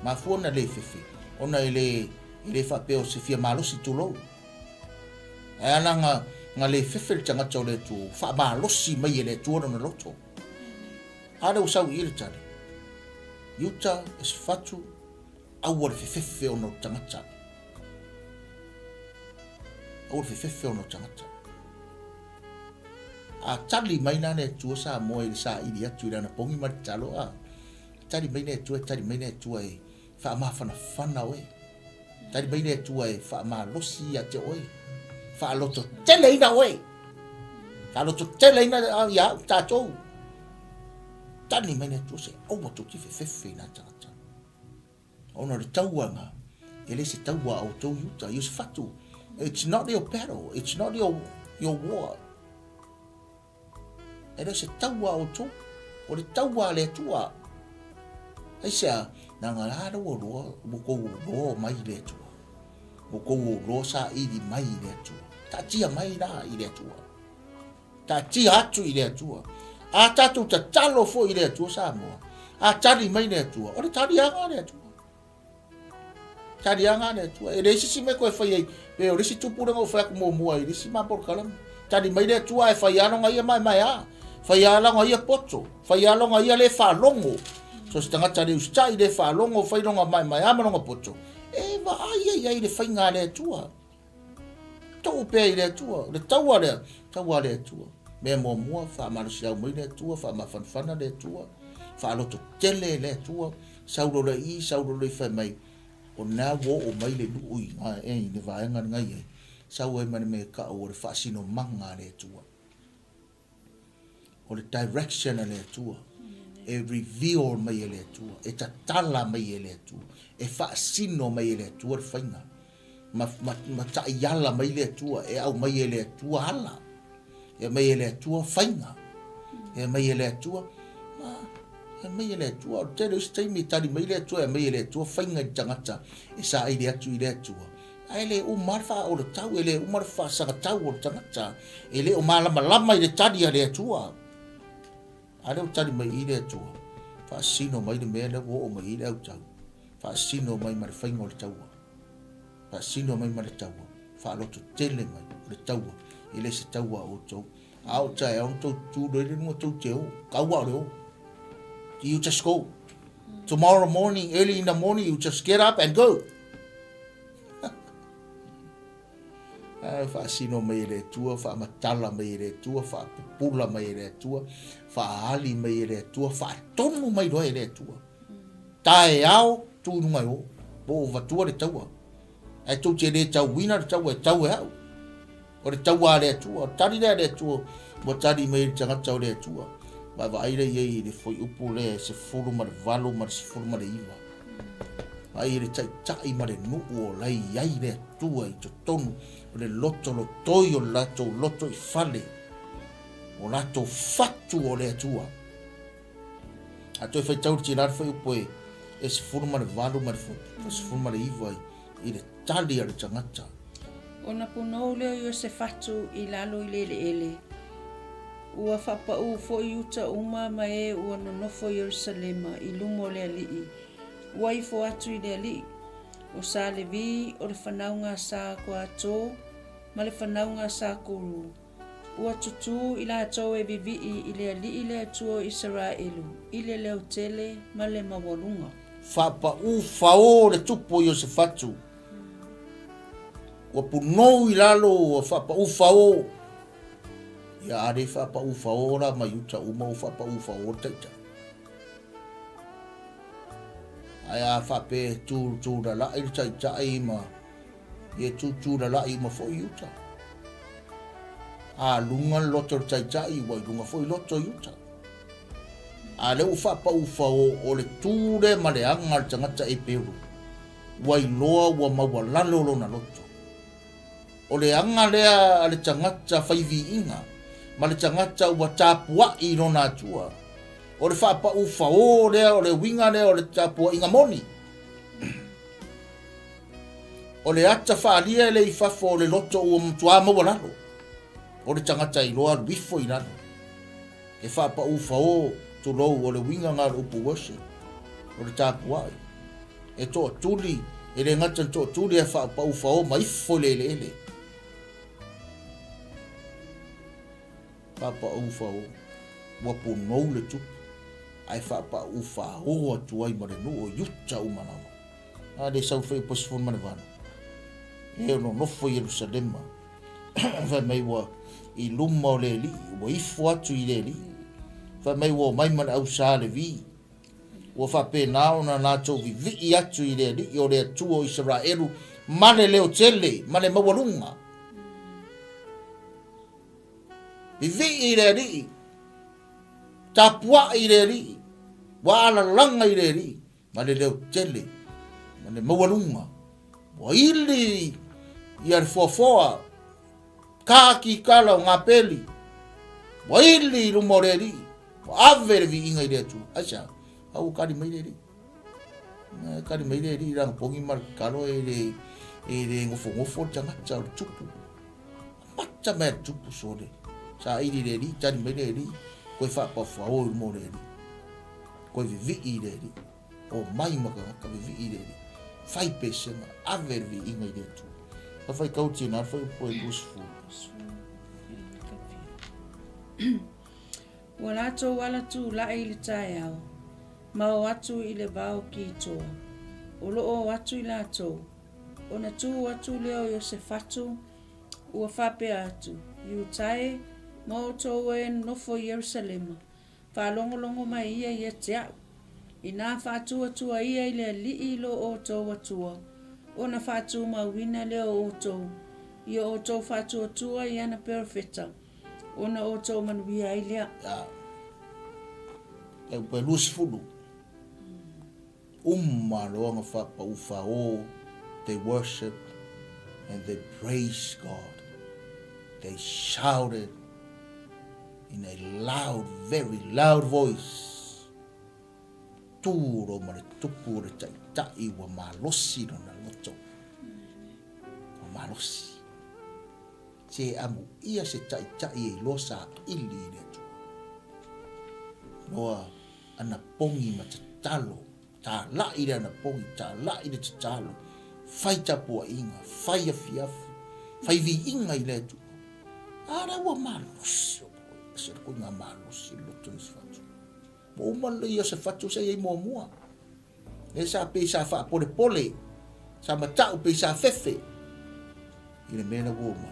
[SPEAKER 2] Ma fuona le whewhi. Ona i le whapeo se fia malosi tulou. E ana nga le whewhi le tangata o le atua. Wha malosi mai e le atua na loto. Hara usau i le tali. Iuta e se fatu au le whewhi o no tangata. Au le whewhi o no tangata. A tali mai na ne tua sa moe i sa ili atu i lana pongi ma talo a. Tali mai ne tua e wha ma whana oe. Tali mai ne tua e wha ma losi a te oe. Wha loto tele ina oe. Wha loto tele ina ia tātou. Tali mai ne tua se au atu ki whewhi na tangata. Ona le tauanga. E le se taua au tau Iuta. Ius fatu. It's not your battle. It's not your war. Era se taua o tō, o le taua le tua. Ai sea, na ngā rāra o roa, mokou o roa mai le tua. Mokou o roa sa ili mai le tua. Ta tia mai rā i le tua. Ta tia atu i le tua. A tātou ta talo fo i le tua sa moa. A tari mai le tua. O le tari anga le tua. Tari anga le tua. E reisi si me koe whai ei. Pe o risi tupuranga o whaku mō mua i risi mapor kalam. Tari mai le tua e whai anonga ia mai a. Whai alonga ia poto, whai alonga ia le whalongo. So se tangata le ustai le whalongo, whai longa mai amanonga poto. E wa ai le whai ngā le tua. Tau pēa i le tua, le taua le tua. Mea mua, wha marusi au mai le tua, wha mawhanwhana le tua. Wha aloto tele le tua, sauro le whai mai. O nā wo o mai le nui, e le vaenga ngai e. Sau e mani me ka o le whaasino manga le tua. O le direction le atua, e reveal mai le atua, e tatala mai le atua, e whaasino mai le atua le whainga. Ma taiala mai le atua, e au mai le atua hala, e mai le atua whainga, e mai le atua, e mai le atua, o te reo steimi tari mai le atua, e mai le atua whainga i tangata, e sa i le atu i le atua. Ai le o marfa o le tau, e le o marfa sanga tau o le tangata, e le o malama lama i le tari a le atua. Ale o tali mai i le atua. Whaasino mai le mea le o mai i le au tau. Whaasino mai ma le whaingo le taua. Whaasino mai ma le taua. Whaaloto tele mai le taua. I le se taua o tau. Ao tae au tau tū le nua tau te o. Kaua le o. You just go. Tomorrow morning, early in the morning, you just get up and go. Whaasino mai le tua, whaamatala mai le tua, whaapupula mai le tua, whaali mai le tua, whaatonu mai roe le tua. Tae ao, tūnu mai o, po vatua le taua. Ai tau te le tau wina le taua, e tau e au. O le taua le tua, tari le tua, mo tari mai le tangata o le tua. Wa aire ye le foi upu le se fulu ma le valu ma se fulu ma le iwa. Ai le tai ma le nuu o lai ai le tua i tonu o le loto lo toio lato loto i fale. O lato fatu o le tua. A toi fai tau ti lar fai upu e se fulu ma le valu ma le se fulu ma le iwa i le tali a le tangata.
[SPEAKER 1] Ona punou leo yo se fatu i lalo i le ele. Ua whapau fo i uta uma ma e ua nonofo Ierusalema i lumo le alii. Ua i fo atu i le alii. O sa le vi o le whanaunga sa ko ato, ma le whanaunga sa kuru. Ua tutu i la ato e vivii i le alii le atuo Isaraelu, i le leo tele ma le mawalunga.
[SPEAKER 2] Whapau whao le tupo i o se fatu. Ua punou i lalo o whapau whao. Ia are whapau whaora mai uta uma o whapau whaora taita. Ai a whape tūra lai taita ai ma. Ie tūra lai ma fo i uta. A lunga loto taita i wai lunga fo i loto i uta. A leu whapau whao o le tūre ma le anga tangata e peru. Wai loa ua maua lalolo na loto. O le anga lea ale tangata whaivi inga. Ma le tangata ua tāpua i rona atua. O le whapau whao lea, o le winga lea, o le tāpua inga moni. O le ata whaalia le i whafo o le loto ua mtua maua lalo. O le tangata i loa wifo i lalo. E whapau whao to lou o le winga ngā upu worship. O le tāpua i. E toa tuli, e le ngata toa tuli e whapau whao maifo le ele. Papa ufao wa punou le tupu ai papa ufao atu ai mare no yuta umana a de sau fei pos fon mane vana e no fo Ierusalema va mai wa i luma le li wa ifo atu i le li va mai wa mai man au sa le vi wa fa pe na ona na to vi atu i le li o le atu o Isaraelu mane leo tele mane mawalunga Vivi i le ri, tapua i le ri, wala langa i le ri, ma le leo tele, ma le mawalunga, wa ili i ar fofoa, kaki kala o ngā peli, wa ili i rumo le ri, wa avere vi inga i le atu, asa, au kari mai le ri, kari mai le ri, rang pongi mar kalo e le ngofo tangata o tupu, mata mea tupu sore, sa iri le ri, tani mai le ri, koe whapawha o i mo le ri. Koe vivi i le ri, o mai maka ka vivi i le ri. Whai pesenga, aver vi inga i le tu. Ka whai kauti na, whai upo e lusfu.
[SPEAKER 1] Wala ato wala tu la i le tae au, ma o atu i le vao ki toa. O loo atu i la ato, o na tu atu leo yo se fatu, ua whape atu, iu tae, ma o tō e nofo Ierusalema, whalongolongo mai ia te au. I nā whātua ia i le li lo o tō atua, o na whātua mawina leo o tō, ia o tō whātua i ana perfecta, o na o tō manuia i lea.
[SPEAKER 2] E upe lus fulu. Loanga whapau whao, they worship and they praise God. They shouted in a loud, very loud voice. Tūro mare tupu re tai wa malosi no na loto. Wa malosi. Se amu ia se tai e losa ili le tu. Noa ana pongi ma talo. Ta la ide ana pongi, ta la ide talo. Fai tapua inga, fai afiafu. Fai vi inga i le tu. Ara wa malos. Se ko nga malos lo tu fatu. Mo mal ia se fatu se ia mo. E sa pe sa fa pole. Sa matau pe sa fefe. Ile mena wo ma.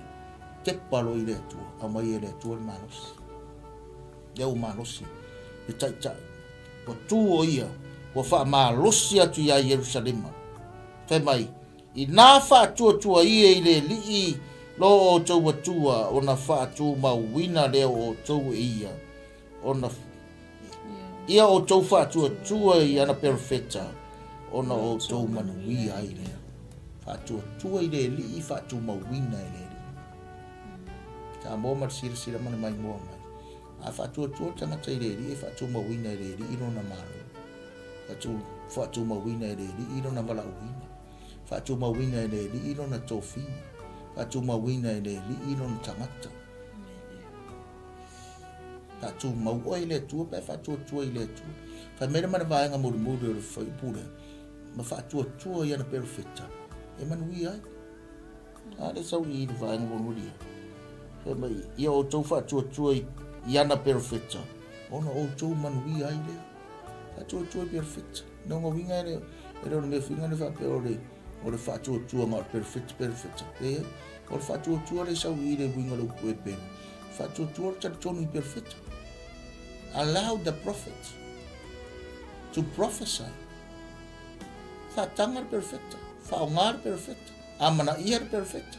[SPEAKER 2] Te palo i le tu, ama i le tu malos. Deu malos. E tai. O tu o ia, o fa malos ia tu ia Jerusalema. Te mai. I nā whātua i le lii lo o tau atua o na whātua mauina leo o tau ia. Ia o tau whātua i ana perfecta o na o tau manuia i lea. Whātua i le lii whātua mauina i le lii. Ka mō sira mana mai mō mai. A whātua tangata i le lii whātua mauina i le lii ino na mālo. Whātua mauina i le lii ino na malauina. Fatu mawina i le li ino na tofina. Fatu mawina i le li ino na tangata. Fatu maua i le tua, pe fatu tua i le tua. Fa mera mana vaenga muri o le whaipure. Ma fatu tua i ana perfecta. E manui ai. Ale sau i le vaenga muri. Fa mai, ia o tau fatu tua i ana perfecta. Ona o tau manui ai le. Fatu tua i perfecta. Nonga winga i le. E reo me finga le whape o le. O le whātua ngā perfect. E, o le whātua le sau i le winga lo kue pēr. Whātua le tonu i perfect. Allow the prophet to prophesy. Whātanga perfect. Whaonga perfect. Amana ia perfect.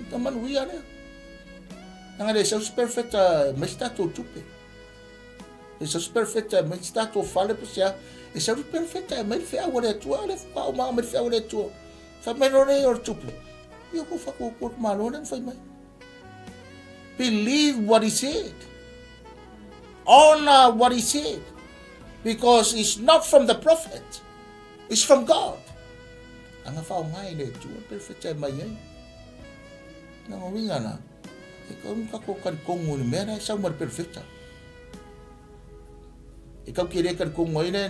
[SPEAKER 2] Taman ui are. Nanga le sau perfect mai stato tupe. E sau perfect mai stato fale pesia. E sa perfecta mai fe awale tua le fa ma mai fe awale tua fa menore or tupu io ko fa ko malo nem fai mai believe what he said, honor what he said, because it's not from the prophet, it's from God. Anga fa ngai le tua perfecta mai ai na winga na e ko ko ni mera sa mar perfecta. E kau kere kan kongoina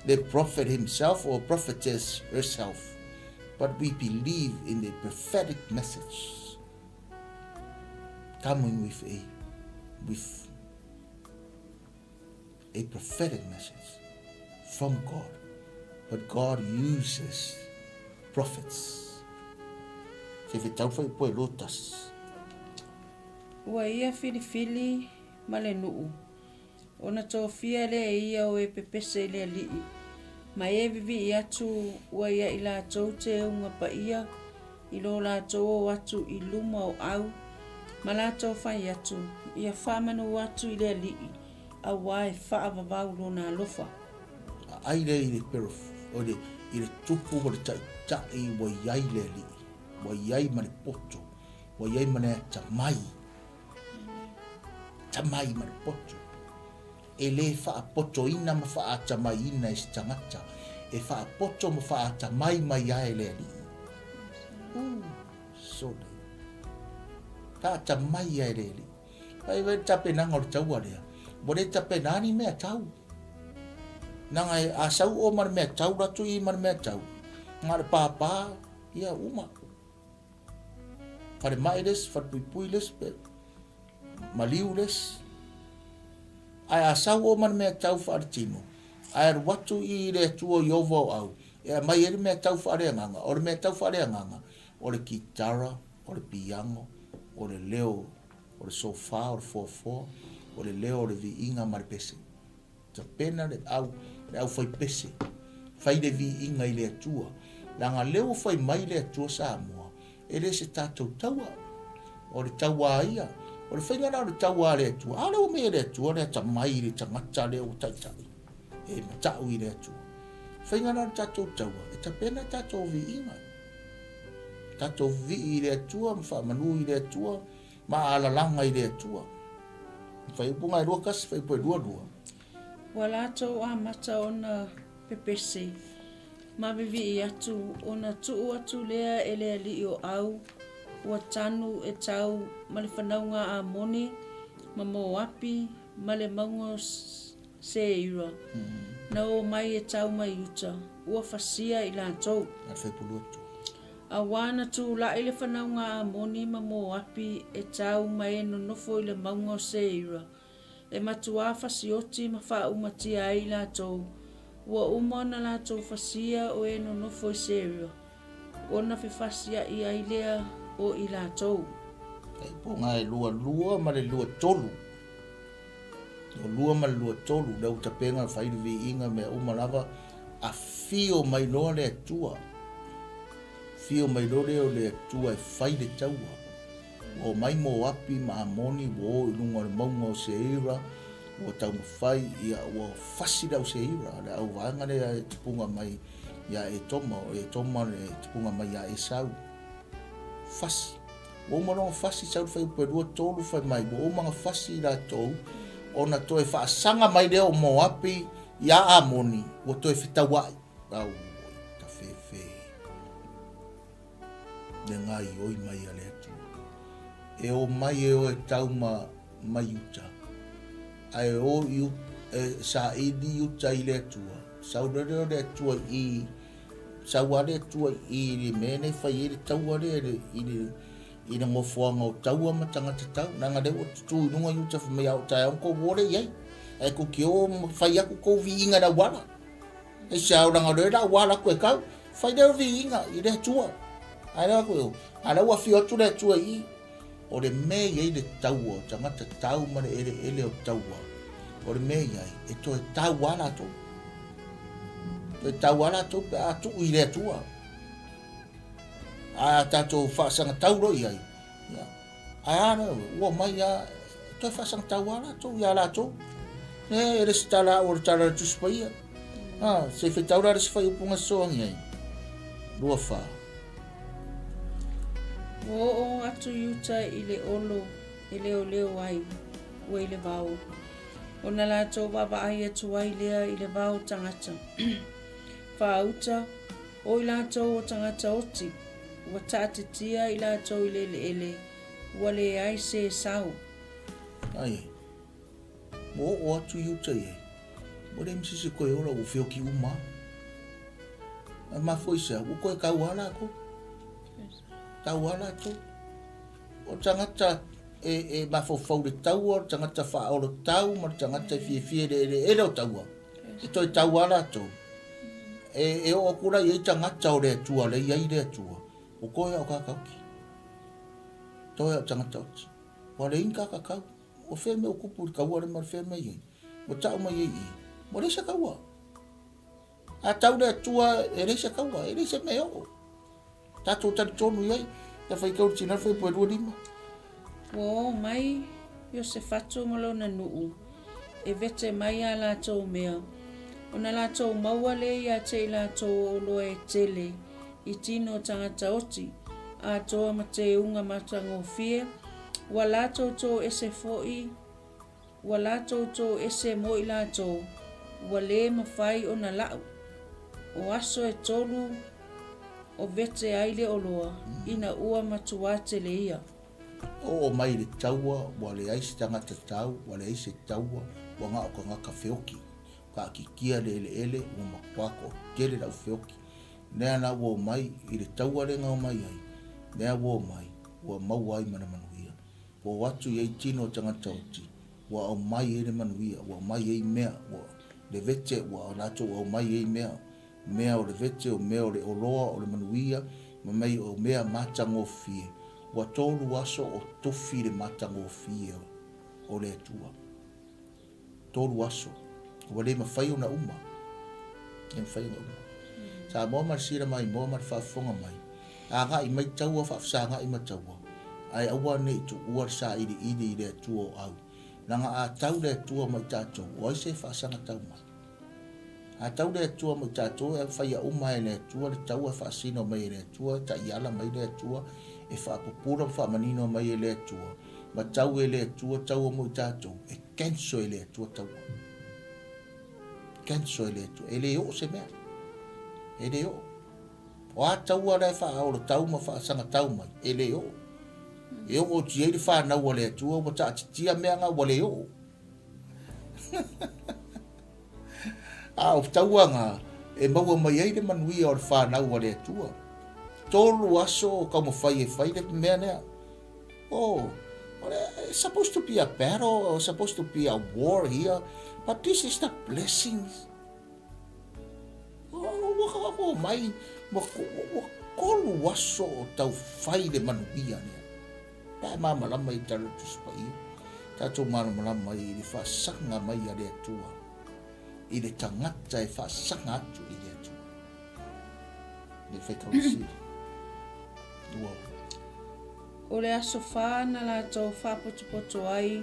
[SPEAKER 2] the prophet himself or prophetess herself. But we believe in the prophetic message coming with a prophetic message from God. But God uses prophets. Se fe tau fai poe lotas.
[SPEAKER 1] Ua ia fili male nuu. Ona tofia le ia o e pepese le lii. Ma e vivi i atu ua ia i la tau te unga pa ia. I lo la tau o atu i luma o au. Ma la tau fai atu. Ia whamanu atu i le lii. A wae wha vavau lo na lofa.
[SPEAKER 2] Ai le i le perf. O le i le tupu o le tai wa iai le lii. Wa iai ma le poto. Wa iai ma le tamai. Tamai ma le poto. E le whaapoto ina ma whaatamai ina i tangata. E whaapoto ma whaatamai mai ai le li. So le. Whaatamai ai le li. Pai wei tape nanga o le tau alea. Wale tape nani mea tau. Nanga e asau o mar mea tau ratu i mar mea tau. Ngare pāpā ia uma. Whare mailes, whare puipuiles, maliules. Ai asau o man mea tau wharetino. Ai ar watu i le tua iovo au. E mai ere mea tau whareanganga. O le mea tau whareanganga. O le kitara, o le piano, o le leo, o le sofa, o le fofo, o le leo, o le vi inga ma le pese. Ta pena le au fai pese. Fai le vi inga i le tua. Langa leo fai mai le tua sa mua. E le se tātou taua. O le taua ia. O le whaingana o le taua le atua. Ale o mea le atua, le atamai le tangata le o taitai. E matau i le atua. Whaingana o le tātou taua. E tapena tātou vi inga. Tātou vi i le atua, mwhamanu i le atua, ma alalanga i le atua. Whaipunga i ruakas, whaipua i rua.
[SPEAKER 1] Walato a mata ona pepese. Ma vivi i atu, ona tuu atu lea e lea li o au. Ua tanu e tau ma le whanaunga a moni, ma mo api, ma le maunga 𝚟𝚑𝚍 na o mai e tau mai uta ua fasia i lātou.
[SPEAKER 2] A whaipulu atu.
[SPEAKER 1] A wana tu la ele whanau ngā moni ma mō api e tau mai e nonofo i le maunga 𝚟𝚑𝚍. E matua fasioti ma wha umatia ai lātou. Ua umona lātou fasia o e nonofo i 𝚟𝚑𝚍. Ona fasia i ai lea o i lātou.
[SPEAKER 2] E ponga e lua ma le lua tolu. O lua ma le lua tolu, lau tapenga whairi vi inga me umalava a fio mai noa le atua. Fio mai lore o le atua e whaire taua. O mai mo api ma amoni wo i lunga le maunga o 𝚟𝚑𝚍, o tau mawhai ia o fasi rau 𝚟𝚑𝚍, le au vanga le e tipunga mai ia e toma, o e toma le tipunga mai ia e sau. Fasi. O umano fasi sau whai uperua tolu whai mai, o umanga fasi la tau, ona toe whaasanga mai leo mo api ia amoni, o toe whitawai. Au, ta whewhe. Le ngai oi mai a le atu. E o mai e o e tau mai uta. Ai o iu, sa idi uta i le atua. Sau rere le atua i, sau ale atua i le mene whai e le tau ale i le ngofuanga o taua ma tangata tau. Nanga le o tutu nunga yuta whamei au tai au ko wore iei. E ko ki o whai aku ko vi inga na wala. E sa ranga le la wala koe kau. Whai leo vi inga i le atua. Ai la koe o. Ai la ua fi otu le atua i. O le me iei le taua. Tangata tau ma le ele o taua. O le me iei. E to e tau wala to. To e tau wala to pe atu i le atua. A tato whaasanga tauro i ai. Ai ana, ua mai a, toi whaasanga tau ala to, i ala to. E resi tala o tala tuspai ia. Se whi taura resi whai upunga soangi ai. Lua wha.
[SPEAKER 1] O atu yuta i le olo, i leo leo ai, ua i le vau. O na lātou wawa ai atu ai lea i le vau tangata. Whaauta, o i lātou o tangata oti. Ua tātitia i lātou i ele, ua le ai se sau.
[SPEAKER 2] Ai, mo o atu iuta i e. Mo le msisi koe ora o whio ki uma. A mafo isa, u koe kau ala ko? Kau ala to? O tangata e mafo fau le taua, o tangata wha oro tau, ma tangata fie ele o taua. E toi tau ala to. E o kura i tangata o le atua, le iai le atua. O koe au kakauki. Toi au tangata oti. Wa le inka kakau. O wheme o kupu kaua le mar wheme iei. O tau mai iei. Mo reisa kaua. A tau le atua e reisa kaua. E reisa me o. Tato tari tonu iei. Ta whai kauri tina whai poe rua lima.
[SPEAKER 1] O mai, yo se fatu malo na nuu. E vete mai a lātou mea. O na lātou maua le i a te i lātou o loa e tele. I tino tangata oti, a toa ma te unga matango fie, wa lātou tō ese foi, wa lātou tō ese mo i lātou, wa le mawhai o na lau, o aso e tolu, o vete aile o loa, ina ua matua te le ia.
[SPEAKER 2] O mai le taua, wa le aisi tangata tau, wa le aisi taua, wa ngā o ka ngaka whioki, ka ki kia le ele, wa makwako, kere lau whioki. Nea na wo mai i le taua le ngau mai ai. Nea wo mai, wa mau ai mana manuia. Wa watu iei tino tangata oti. Wa au mai e le manuia, wa mai ei mea. Wa le vete, wa lato au mai ei mea. Mea o le vete, o mea o le oloa, o le manuia. Ma mai o mea matango fie. Wa tolu aso o tofi le matango fie o le atua. Tolu aso. Wa le mawhai o na uma. Le mawhai o na uma. Sa mo mar sira mai mo mar fa fonga mai. A nga I mai taua fa sa nga I ma taua. Ai awa nei tu uar sa I le tuo au. Nanga a tau le tua mai tatou. O ai se fa sa nga tau mai. A tau le tua mai tatou e fa ia uma le tua le taua fa sino mai le tua ta iala mai le tua e fa popura fa manino mai le tua. Ma tau e le tua tau mo tatou e kenso e le tua tau. Kenso e le tua. E le o se mea. Ele o. O a tau a rai wha aoro tau ma wha sanga tau mai. Ele o. E o ti eiri wha na wale atua wa ta atitia mea ngā wale o. O tauanga e maua mai ai le manuia o le whanau wa le atua. Tolu aso ka mo fai e fai le mea nea. It's supposed to be a battle, it's supposed to be a war here, but this is the blessings. Mai kolu aso o tau fai le manuia nea. Tae malama I tala tuspai. Tato malama I le whasanga mai a le atua. I le tangata e whasanga atu I le atua. Le whaitausi.
[SPEAKER 1] O le aso whāna la tau whapotopoto ai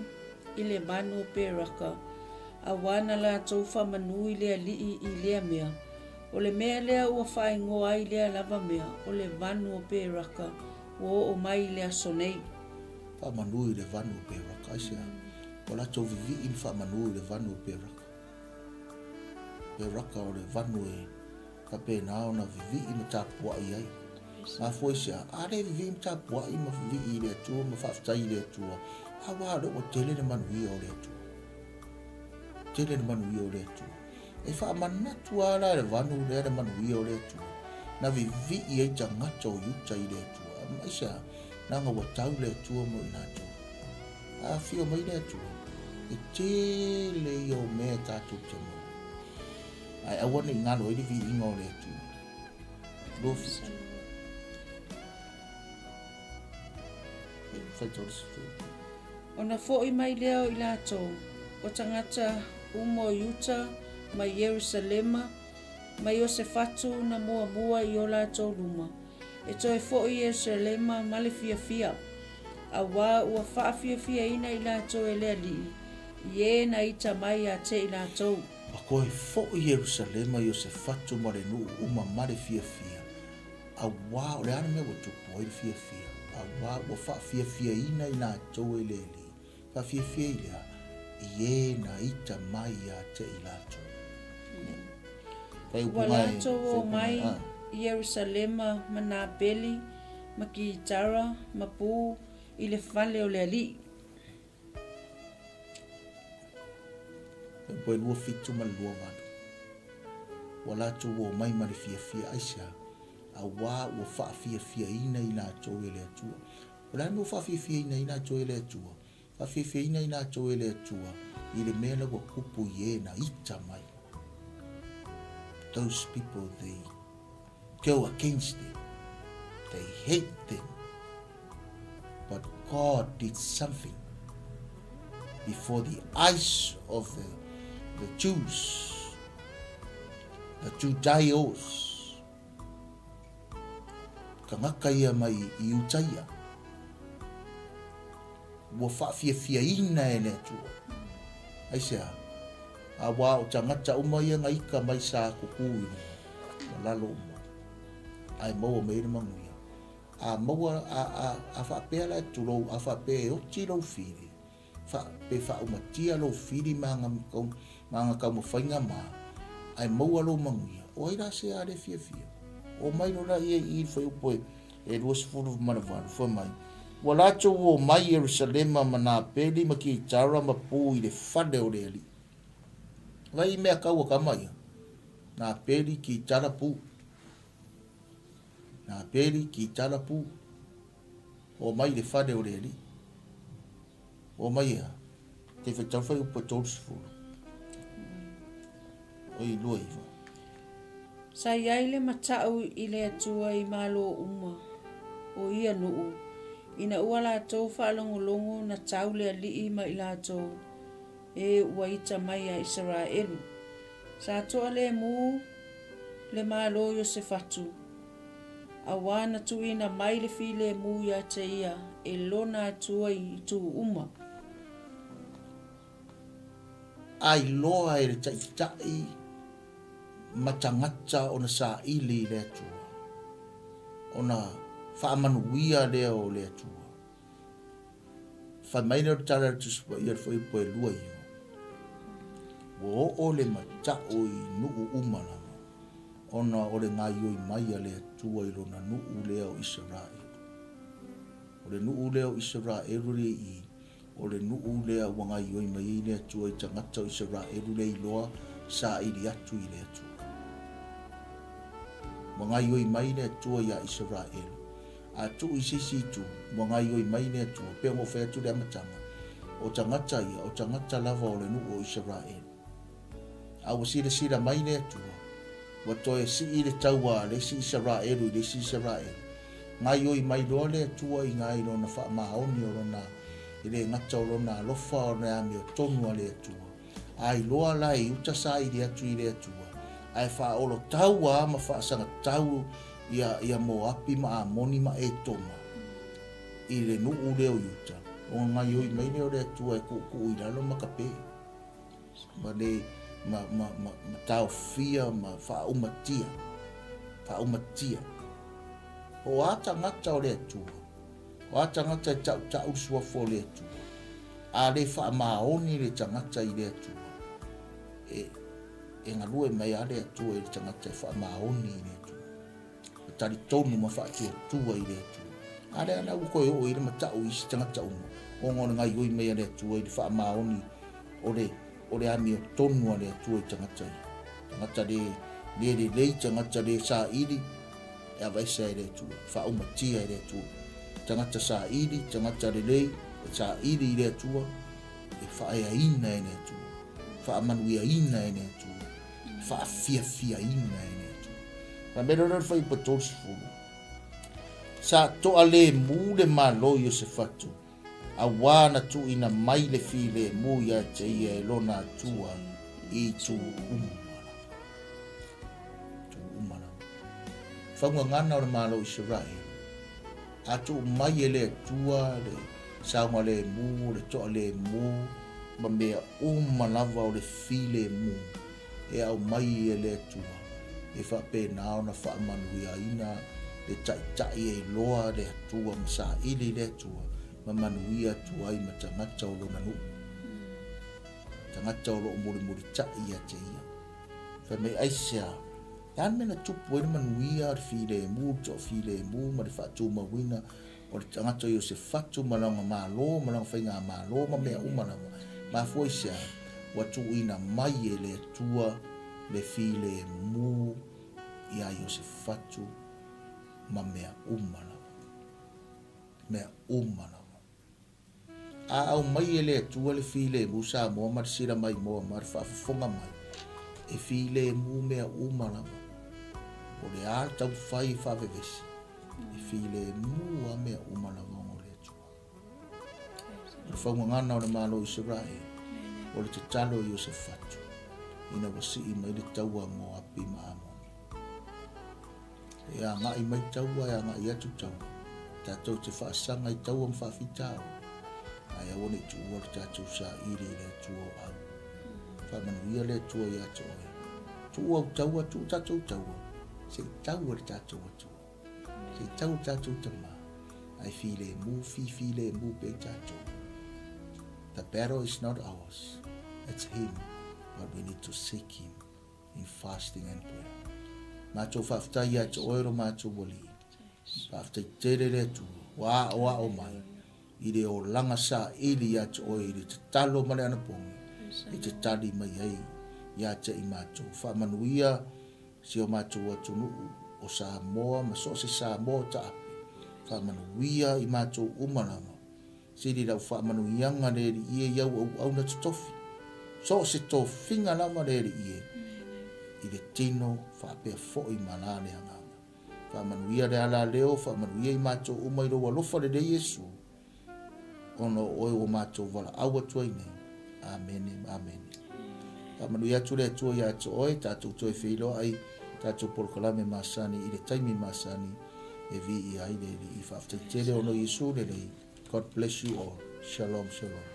[SPEAKER 1] I le manu o pēraka. A wana la tau whamanui lea lii I lea mea. O le mea lea ua whaingo ai lea lava mea. O le manu o pēraka. O mai lea sonei.
[SPEAKER 2] Whamanui le vanu o pēraka. Aisea. O la tau vivi in whamanui le vanu o pēraka. Pēraka o le vanu e kapena o na vivi I matapua I ai. Ma foi sia are vivi matapua I ma vivi I le atua ma whaftai le atua. Hawa le o tele le manui o le atua. Tele le manui o le atua. E whaamanatua ala le vanu le manui o le atua. Na vivi I tangata o yuta I le atua. Ma isia nanga watau le atua mo I natua. A fio mai le atua. E tele I o mea tātou te mo. Ai awana I ngalo I vi inga o le atua. Lofi.
[SPEAKER 1] Ona fo'i mai leo I lātou. O tangata umo yuta mai Yerusalema. Mai o se fatu na mua I o lātou luma. E toi fo'i Yerusalema male fia. A wā ua wha fia ina I lātou e lea li. Ie na ita mai a te I lātou.
[SPEAKER 2] A koe fo'i Yerusalema I o se fatu mare nu uma mare fia. A wā o le ana mea wa tupu ai fia. A wā ua wha fia ina I lātou e lea li. Wha fia I lea. Ie na ita mai a te I lātou.
[SPEAKER 1] Wa lātou o mai Yerusalema mana beli ma ki tara ma pū I le whale o le ali.
[SPEAKER 2] Poi lua fitu ma lua vanu. Wa lātou o mai mare fia aisha. A wā ua wha fia ina I lātou e le atua. O la no wha fia ina I lātou e le atua. Wha fia ina I lātou e le atua. I le mea ua kupu I na ita mai. Those people, they go against them. They hate them. But God did something before the eyes of the Jews, the Judeos. Ka ngaka ia mai I utaia. Ua whaafia ina e le atua. Aisea. A wā o tangata umaia ngai ka mai sā kukui ma lalo uma. Ai maua meire manguia. A maua a whapea lai turou, a whapea o ti lau whiri. Pe whaumatia lau whiri maanga kaumu whainga maa. Ai maua lau manguia. O aira se are fia. O mai no la ia I whai upoe e ruas furu manavanu, whai mai. Wa lato o mai Yerusalema mana peli ma ki tara ma pū I le whade o le ali. Vai mea kaua kamai. Nā peri ki tara pū. Nā peri ki tara pū. O mai le whare o reari. O mai ea. Te whaitawhai upa tōrusifuru. Oi lua iwa.
[SPEAKER 1] Sa iai le matau I le atua I Malo uma. O ia nuu. Ina ua lātou whaalongolongo na tau le alii ma I lātou. E ua ita mai a Isaraelu. Sa toa le mū le Malo yo se fatu. A wana tuina mai le fi le mū ya te ia e lona atua I tu uma.
[SPEAKER 2] Ai loa e le taitai matangata o na sa ili le atua. O na whaamanuia lea o le atua. Whamaina o tara tuspa ia whai poe lua iwa. Wo o le matao I nuu umana. Ona o le ngai oi mai a le atua I lona nuu lea o Isaraelu. O le nuu lea o Isaraelu le I o le nuu lea ua ngai oi mai le atua i tangata o Isaraelu le iloa sa ili atu i le atua. Ua ngai oi mai le atua ia Isaraelu. A tu i sisi tu, ua ngai oi mai le atua, pea mo whea tu le amatanga. O tangata ia, o tangata lava o le nuu o Isaraelu. A ua sira mai le atua. Ua toe si i le taua le si Isaraelu i le si Isaraelu. Ngai oi mai loa le atua i ngai lona wha maoni o lona i le ngata o lona alofa o le ami o tonua le atua. Ai loa lai uta sa i le atu i le atua. Ai wha olo taua ma wha sanga tau ia mo api ma amoni ma e toma. I le nuu leo yuta. O ngai oi mai leo le atua e ku i lalo makape. Ma le ma tau fia ma wha umatia. Wha umatia. O ata ngata o le atua. O ata ngata tau sua fo le atua. A le wha maoni le tangata i le atua. E ngalue mai a le atua i le tangata i wha maoni i le atua. E tari tonu ma wha tua i le atua. A le ana uko e o i le matau isi tangata umo. O ngona ngai oi mai a le atua i le wha maoni o le ami o tonu a le atua i tangata i. Tangata le tangata le sa ili. E avaisa e le atua. Wha umatia e le atua. Tangata sa ili, tangata le sa ili i le atua. E wha ea ina e le atua. Wha manuia ina e le atua. Wha fia ina e le atua. Wha mero lor whai patosi fulu. Sa toa le mu le malo i o se fatu. A wana tu ina mai le fi le mu ia te ia e lona atua i tu umana. Whaunga ngana o le malo i Isaraelu. A tu mai e le atua le saunga le mu, le toa le mu, ma mea umanava o le fi le mu. E au mai e le atua. E whape nao na wha manuia ina le tai e loa le atua ma sa ili le atua. Ma manuia atua i ma tangata o lona nu. Tangata o lo muri tai ia te ia. Whamei aisea. Yan mena tupu e manuia ar fi le mu, to fi le mu, ma le whatu mawina. O le tangata i o se whatu malanga Malo, malanga whainga Malo, ma mea umalanga. Ma fwoi sea, watu ina mai e le atua le fi le mu, ia i o se whatu, ma mea umalanga. Mea umalanga. A au mai e le atua le fi le mu sa moa marisira mai moa marwhaafafonga mai. E fi le mu mea umalanga. O le a tau whai whawewesi. E fi le mu a mea umalanga o le atua. O le whaungangana o le malo i Isaraelu. O le te talo i o se whatu. Ina wasi i mai le taua mo api maamoni. E a ngai mai taua e a ngai atu taua. Tātou te whaasanga i taua mwhawhitao. Ai a one tu ua tātou sa iri le atua o au. Whamanuia le atua i ato oe. Tu ua taua tu tātou taua. Se taua le tātou atua. Se tau tātou tama. Ai fi le mu pe tātou. The battle is not ours. It's him. But we need to seek him in fasting and prayer. Mātou whaftai ato oe ro mātou wali. Whaftai tere le atua. Wa o mai. I le o langa sa ili ato oe i le te talo male anapongi. I te tali mai ai. Ia te i mātou. Whamanuia si o mātou atu nuu o Samoa, ma so se Samoa ta api. Whamanuia i mātou umalama. Si li rau whamanuianga le ri ie iau au na tutofi. So se tō whinga lama le ri ie. I le tino whapea fo i manane hanganga. Whamanuia le ala leo, whamanuia i mātou umai roa lofa le de Yesu. Ono oe o mātou wala aua tuai nei. Amen, amen. Whamanuia tu le atua i ato oe, tātou toi whilo ai, tātou polokalame masani, i le taimi masani, e vi i aile i whaftai tere ono Yesu le lei. God bless you all. Shalom, shalom.